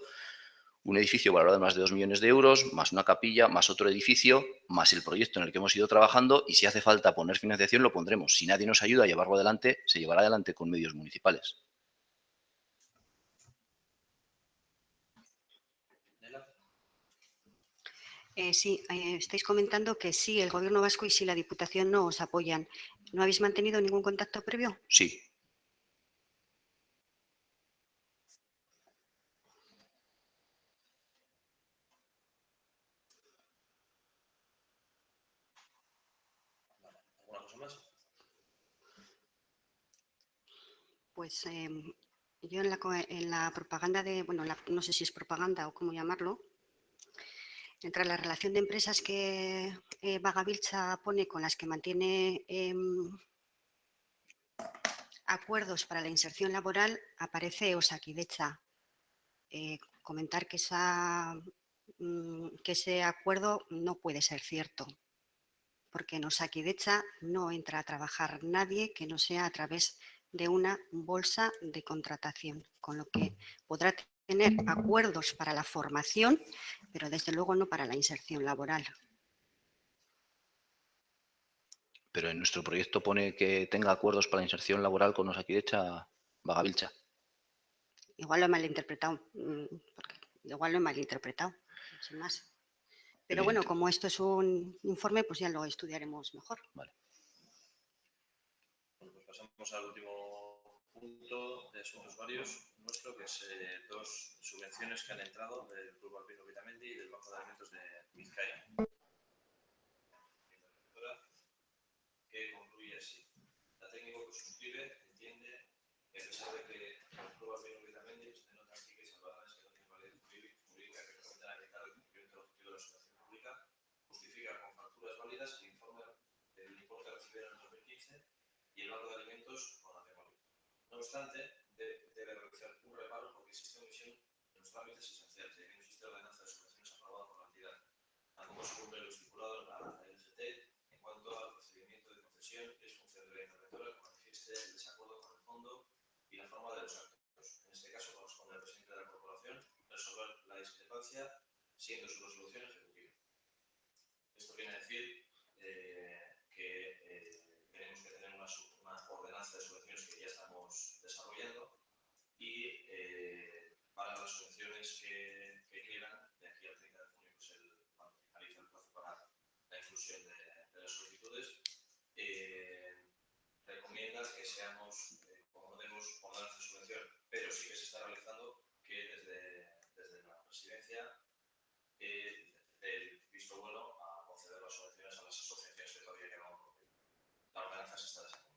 S5: un edificio valorado en más de 2 millones de euros, más una capilla, más otro edificio, más el proyecto en el que hemos ido trabajando y si hace falta poner financiación lo pondremos. Si nadie nos ayuda a llevarlo adelante, se llevará adelante con medios municipales.
S6: Sí, estáis comentando que sí, el Gobierno vasco y sí la Diputación no os apoyan. ¿No habéis mantenido ningún contacto previo?
S5: Sí.
S4: ¿Alguna cosa más?
S6: Pues yo en la propaganda de, bueno, no sé si es propaganda o cómo llamarlo, entre la relación de empresas que Bagabiltza pone con las que mantiene acuerdos para la inserción laboral, aparece Osakidetza. Comentar que ese acuerdo no puede ser cierto, porque en Osakidetza no entra a trabajar nadie que no sea a través de una bolsa de contratación, con lo que podrá tener acuerdos para la formación, pero desde luego no para la inserción laboral.
S5: Pero en nuestro proyecto pone que tenga acuerdos para la inserción laboral con Osakidetza Bagabiltza.
S6: Igual lo he malinterpretado, sin más. Pero bueno, como esto es un informe, pues ya lo estudiaremos mejor.
S5: Vale.
S4: Bueno, pues pasamos al último punto de asuntos varios nuestro, que es 2 subvenciones que han entrado del Club Alpino Vitamendi y del Banco de Alimentos de Vizcaya. Que concluye así. La técnico que suscribe entiende que a pesar de que el Club Alpino Vitamendi se denota aquí que salvadas que no tiene validez jurídica que permitan aplicar el cumplimiento del objetivo de la subvención pública, justifica con facturas válidas que informan del importe recibido en el 2015 y el Banco de Alimentos con la memoria. No obstante, debe realizar un reparo porque existe omisión en los trámites esenciales, ya que no existe ordenanza de subvenciones aprobada por la entidad. Tampoco se cumple lo estipulado en la LGT en cuanto al procedimiento de concesión, que es función de la interventora que manifieste el desacuerdo con el fondo y la forma de los actos. En este caso corresponde al presidente de la corporación resolver la discrepancia siendo su resolución ejecutiva. Esto viene a decir que tenemos que tener una ordenanza de subvenciones que ya estamos desarrollando y para las subvenciones que quieran, de aquí al 30 de junio, que es cuando finaliza el plazo para la inclusión de las solicitudes, recomienda que seamos, como no tenemos ordenanza de subvención, pero sí que se está realizando, que desde la presidencia el visto bueno a conceder las subvenciones a las asociaciones que todavía quedan por cumplir. La ordenanza se está desarrollando.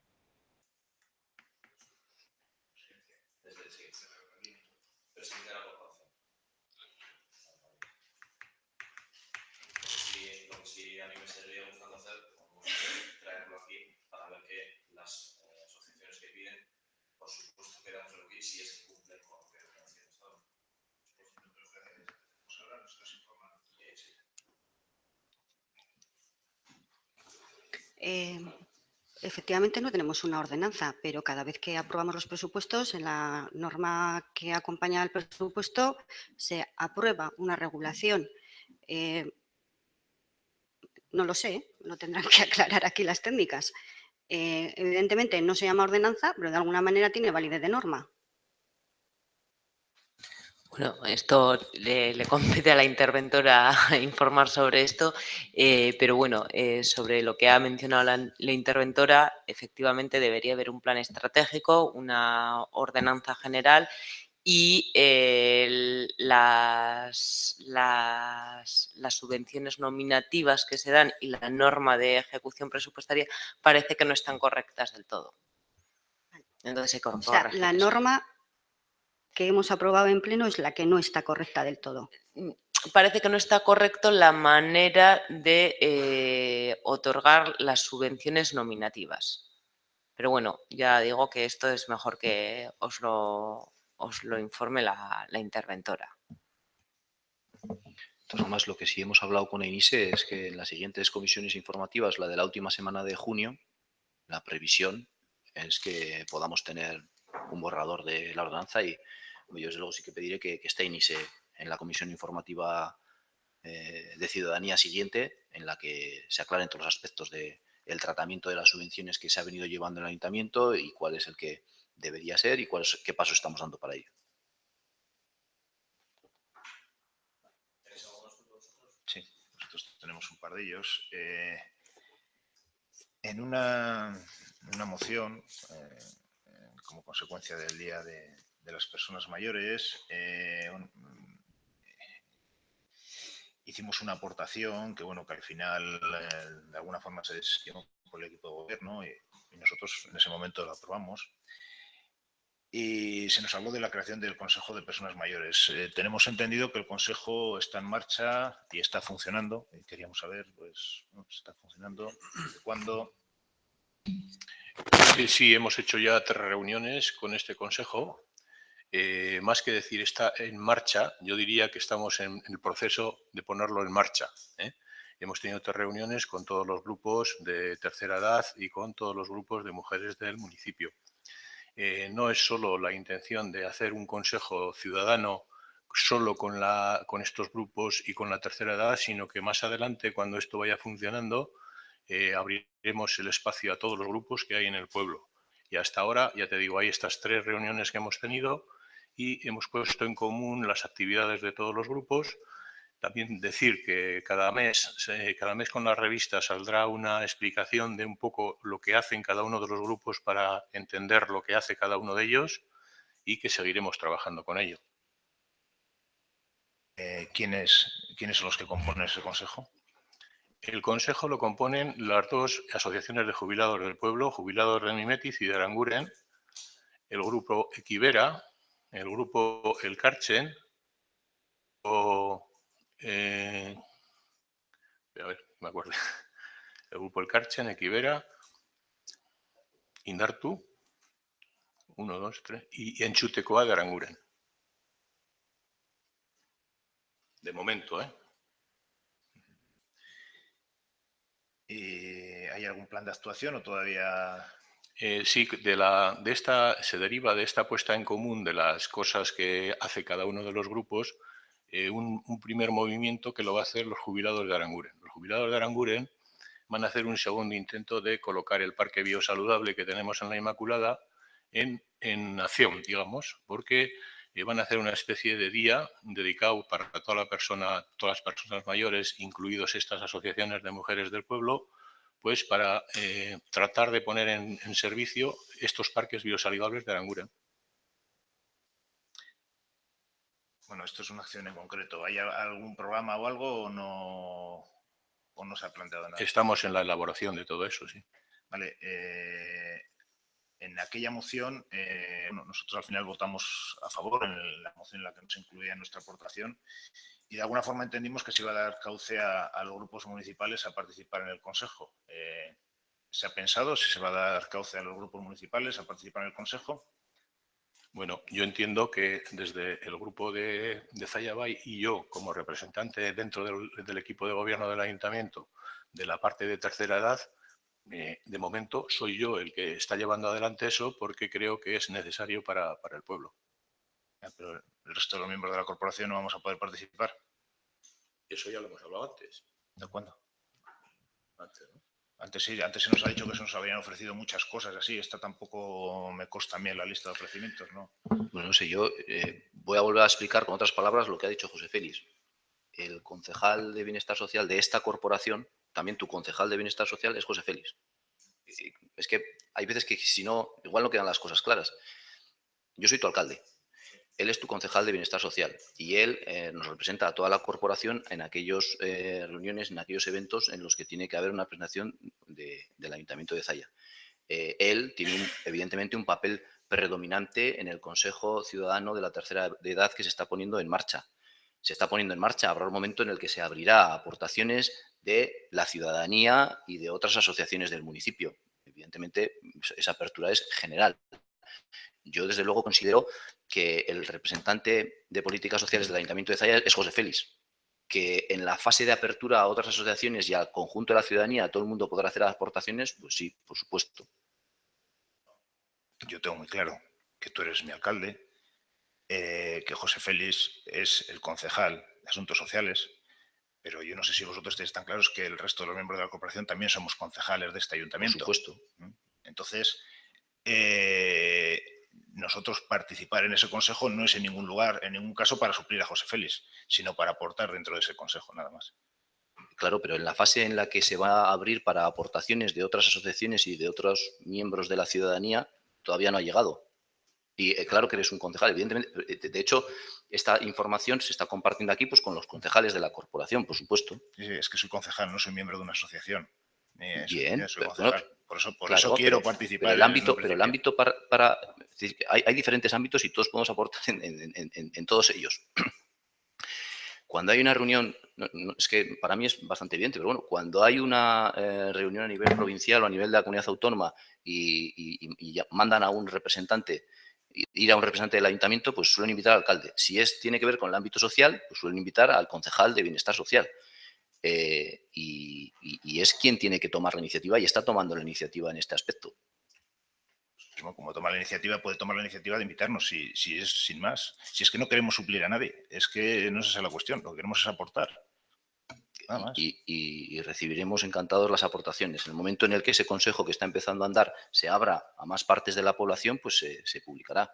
S4: Desde el presidente de la corporación. Lo que sí que a mí me seguiría gustando hacer, como traerlo aquí para ver que las asociaciones que piden, por supuesto que damos lo que si es que cumplen con lo que están haciendo hasta ahora.
S2: Pues ahora nos estás informando.
S6: Efectivamente no tenemos una ordenanza, pero cada vez que aprobamos los presupuestos, en la norma que acompaña al presupuesto se aprueba una regulación. No lo sé, lo tendrán que aclarar aquí las técnicas. Evidentemente no se llama ordenanza, pero de alguna manera tiene validez de norma.
S10: Bueno, esto le compete a la interventora informar sobre esto, pero bueno, sobre lo que ha mencionado la interventora, efectivamente debería haber un plan estratégico, una ordenanza general y las subvenciones nominativas que se dan y la norma de ejecución presupuestaria parece que no están correctas del todo. Entonces hay que
S6: O sea,
S10: corregir
S6: la
S10: eso.
S6: norma que hemos aprobado en pleno es la que no está correcta del todo.
S10: Parece que no está correcto la manera de otorgar las subvenciones nominativas. Pero bueno, ya digo que esto es mejor que os lo informe la interventora.
S5: De todas formas, lo que sí hemos hablado con EINISE es que en las siguientes comisiones informativas, la de la última semana de junio, la previsión es que podamos tener un borrador de la ordenanza y yo desde luego sí que pediré que esté EINISE en la comisión informativa de ciudadanía siguiente, en la que se aclaren todos los aspectos del tratamiento de las subvenciones que se ha venido llevando en el ayuntamiento y cuál es el que debería ser y qué pasos estamos dando para ello.
S2: Sí, nosotros tenemos un par de ellos. En una moción, como consecuencia del Día de las Personas Mayores, hicimos una aportación que, bueno, que al final de alguna forma se decidió por el equipo de gobierno y nosotros en ese momento lo aprobamos. Y se nos habló de la creación del Consejo de Personas Mayores. Tenemos entendido que el Consejo está en marcha y está funcionando. Y queríamos saber, pues, si está funcionando, desde cuándo.
S9: Sí, hemos hecho ya 3 reuniones con este Consejo. Más que decir está en marcha, yo diría que estamos en el proceso de ponerlo en marcha. Hemos tenido 3 reuniones con todos los grupos de tercera edad y con todos los grupos de mujeres del municipio. No es solo la intención de hacer un consejo ciudadano solo con estos grupos y con la tercera edad, sino que más adelante, cuando esto vaya funcionando, abriremos el espacio a todos los grupos que hay en el pueblo. Y hasta ahora, ya te digo, hay estas 3 reuniones que hemos tenido y hemos puesto en común las actividades de todos los grupos. También decir que cada mes con la revista saldrá una explicación de un poco lo que hacen cada uno de los grupos para entender lo que hace cada uno de ellos y que seguiremos trabajando con ello.
S2: ¿Quiénes son los que componen ese consejo?
S9: El consejo lo componen las 2 asociaciones de jubilados del pueblo, Jubilados de Mimetiz y de Aranguren, el grupo Equivera, el grupo El Carchen, a ver, me acuerdo. El grupo El Carchen, Equivera, Indartu, 1, 2, 3, y Enchutecoa de Aranguren. De momento, ¿eh?
S2: ¿Y hay algún plan de actuación o todavía...?
S9: Sí, se deriva de esta puesta en común de las cosas que hace cada uno de los grupos, un primer movimiento que lo va a hacer los jubilados de Aranguren. Los jubilados de Aranguren van a hacer un segundo intento de colocar el parque biosaludable que tenemos en la Inmaculada en acción, digamos, porque van a hacer una especie de día dedicado para todas las personas mayores, incluidos estas asociaciones de mujeres del pueblo, pues para tratar de poner en servicio estos parques biosaludables de Aranguren.
S2: Bueno, esto es una acción en concreto. ¿Hay algún programa o algo o no se ha planteado nada?
S9: Estamos en la elaboración de todo eso, sí.
S2: Vale. En aquella moción, bueno, nosotros al final votamos a favor en la moción en la que nos incluía nuestra aportación y de alguna forma entendimos que se iba a dar cauce a los grupos municipales a participar en el Consejo. ¿Se ha pensado si se va a dar cauce a los grupos municipales a participar en el Consejo?
S9: Bueno, yo entiendo que desde el grupo de Zayabay y yo, como representante dentro del equipo de gobierno del ayuntamiento de la parte de tercera edad, de momento soy yo el que está llevando adelante eso porque creo que es necesario para el pueblo.
S2: Pero el resto de los miembros de la corporación no vamos a poder participar.
S9: Eso ya lo hemos hablado antes.
S2: ¿De cuándo?
S9: Antes, ¿no?
S2: Antes sí, antes se nos ha dicho que se nos habían ofrecido muchas cosas así. Esta tampoco me consta a mí en la lista de ofrecimientos, ¿no?
S5: Bueno, no sé, yo voy a volver a explicar con otras palabras lo que ha dicho José Félix. El concejal de Bienestar Social de esta corporación, también tu concejal de Bienestar Social es José Félix. Es que hay veces que si no, igual no quedan las cosas claras. Yo soy tu alcalde. Él es tu concejal de Bienestar Social y él nos representa a toda la corporación en aquellas reuniones, en aquellos eventos en los que tiene que haber una presentación del Ayuntamiento de Zaya. Él tiene evidentemente un papel predominante en el Consejo Ciudadano de la Tercera Edad que se está poniendo en marcha. Se está poniendo en marcha, habrá un momento en el que se abrirá a aportaciones de la ciudadanía y de otras asociaciones del municipio. Evidentemente, esa apertura es general. Yo, desde luego, considero que el representante de políticas sociales del Ayuntamiento de Zaya es José Félix, que en la fase de apertura a otras asociaciones y al conjunto de la ciudadanía todo el mundo podrá hacer aportaciones, pues sí, por supuesto.
S2: Yo tengo muy claro que tú eres mi alcalde, que José Félix es el concejal de Asuntos Sociales, pero yo no sé si vosotros estáis tan claros que el resto de los miembros de la corporación también somos concejales de este ayuntamiento.
S5: Por supuesto.
S2: Entonces, nosotros participar en ese consejo no es en ningún lugar, en ningún caso para suplir a José Félix, sino para aportar dentro de ese consejo, nada más.
S5: Claro, pero en la fase en la que se va a abrir para aportaciones de otras asociaciones y de otros miembros de la ciudadanía, todavía no ha llegado. Y claro que eres un concejal, evidentemente. De hecho, esta información se está compartiendo aquí pues, con los concejales de la corporación, por supuesto.
S2: Sí, es que soy concejal, no soy miembro de una asociación.
S5: Bien,
S2: soy concejal.
S5: Bueno,
S2: por eso quiero participar.
S5: Pero el ámbito hay diferentes ámbitos y todos podemos aportar en todos ellos. Cuando hay una reunión, es que para mí es bastante evidente, pero bueno, cuando hay una reunión a nivel provincial o a nivel de la comunidad autónoma y mandan a un representante, ir a un representante del ayuntamiento, pues suelen invitar al alcalde. Si tiene que ver con el ámbito social, pues suelen invitar al concejal de Bienestar Social. Y es quien tiene que tomar la iniciativa y está tomando la iniciativa en este aspecto.
S2: Como toma la iniciativa, puede tomar la iniciativa de invitarnos, si es sin más. Si es que no queremos suplir a nadie, es que no es esa la cuestión, lo que queremos es aportar. Nada más.
S5: Y recibiremos encantados las aportaciones. En el momento en el que ese consejo que está empezando a andar se abra a más partes de la población, pues se publicará.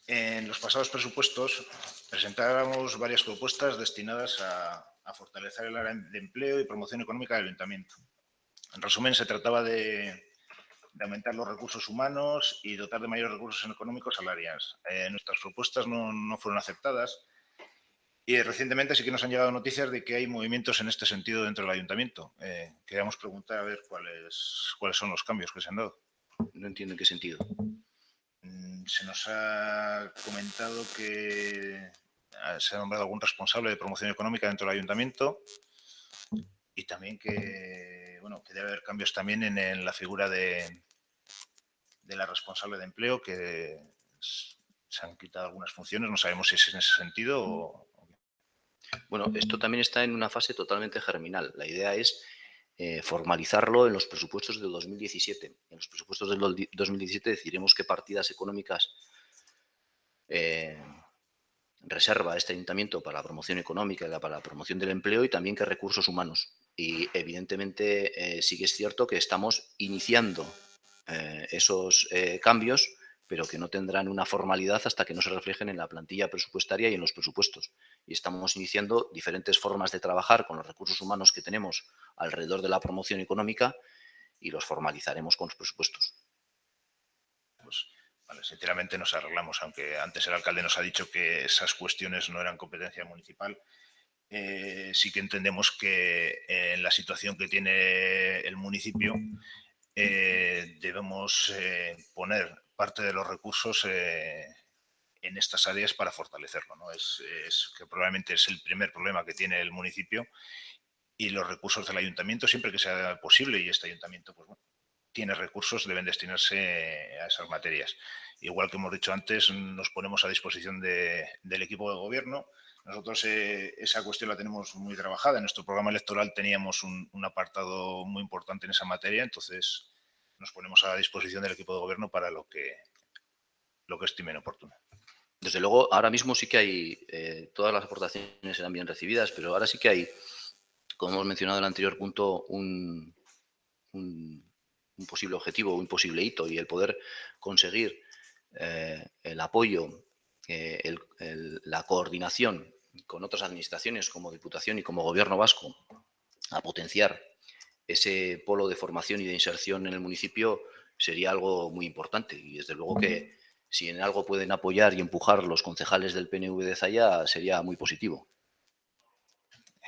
S2: En los pasados presupuestos presentábamos varias propuestas destinadas a fortalecer el área de empleo y promoción económica del ayuntamiento. En resumen, se trataba de aumentar los recursos humanos y dotar de mayores recursos económicos al área. Nuestras propuestas no fueron aceptadas y recientemente sí que nos han llegado noticias de que hay movimientos en este sentido dentro del ayuntamiento. Queríamos preguntar a ver cuáles son los cambios que se han dado.
S5: No entiendo en qué sentido.
S2: Se nos ha comentado que se ha nombrado algún responsable de promoción económica dentro del ayuntamiento y también que debe haber cambios también en la figura de la responsable de empleo, que se han quitado algunas funciones, no sabemos si es en ese sentido o...
S5: Bueno, esto también está en una fase totalmente germinal. La idea es formalizarlo en los presupuestos del 2017. En los presupuestos del 2017 decidiremos qué partidas económicas reserva este ayuntamiento para la promoción económica, para la promoción del empleo y también qué recursos humanos. Y evidentemente sí que es cierto que estamos iniciando esos cambios, pero que no tendrán una formalidad hasta que no se reflejen en la plantilla presupuestaria y en los presupuestos. Y estamos iniciando diferentes formas de trabajar con los recursos humanos que tenemos alrededor de la promoción económica y los formalizaremos con los presupuestos.
S2: Pues Vale, sinceramente nos arreglamos, aunque antes el alcalde nos ha dicho que esas cuestiones no eran competencia municipal. Sí que entendemos que en la situación que tiene el municipio debemos poner parte de los recursos en estas áreas para fortalecerlo, ¿no? Es que probablemente es el primer problema que tiene el municipio, y los recursos del ayuntamiento, siempre que sea posible, y este ayuntamiento pues, bueno, tiene recursos, deben destinarse a esas materias. Igual que hemos dicho antes, nos ponemos a disposición del equipo de gobierno. Nosotros esa cuestión la tenemos muy trabajada. En nuestro programa electoral teníamos un apartado muy importante en esa materia, entonces nos ponemos a disposición del equipo de gobierno para lo que estimen oportuno.
S5: Desde luego, ahora mismo sí que hay, todas las aportaciones serán bien recibidas, pero ahora sí que hay, como hemos mencionado en el anterior punto, un posible objetivo, un posible hito, y el poder conseguir el apoyo, la coordinación con otras administraciones como Diputación y como Gobierno vasco a potenciar ese polo de formación y de inserción en el municipio sería algo muy importante. Y desde luego que si en algo pueden apoyar y empujar los concejales del PNV de Zaya, sería muy positivo.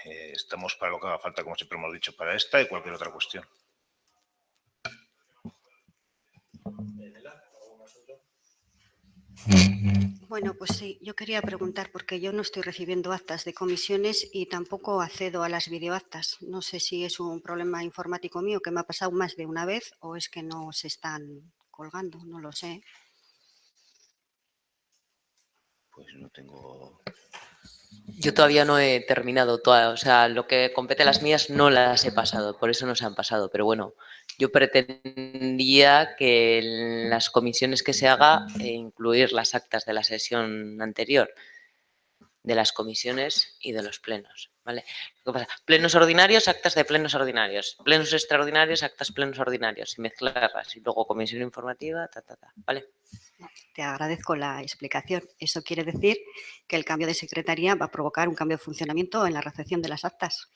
S2: Estamos para lo que haga falta, como siempre hemos dicho, para esta y cualquier otra cuestión.
S6: Bueno, pues sí, yo quería preguntar, porque yo no estoy recibiendo actas de comisiones y tampoco accedo a las videoactas. No sé si es un problema informático mío que me ha pasado más de una vez o es que no se están colgando, no lo sé.
S5: Pues no tengo...
S10: Yo todavía no he terminado todas, o sea, lo que compete a las mías no las he pasado, por eso no se han pasado. Pero bueno, yo pretendía que en las comisiones que se haga incluir las actas de la sesión anterior, de las comisiones y de los plenos, ¿vale? ¿Qué pasa? Plenos ordinarios, actas de plenos ordinarios, plenos extraordinarios, actas plenos ordinarios, y mezclarlas, y luego comisión informativa, ¿vale?
S6: Te agradezco la explicación. Eso quiere decir que el cambio de secretaría va a provocar un cambio de funcionamiento en la recepción de las actas.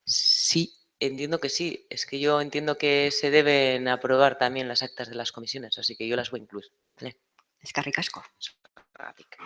S10: Sí, entiendo que sí. Es que yo entiendo que se deben aprobar también las actas de las comisiones, así que yo las voy a incluir. ¿Vale?
S6: Eskerrik asko.
S10: Eskerrik.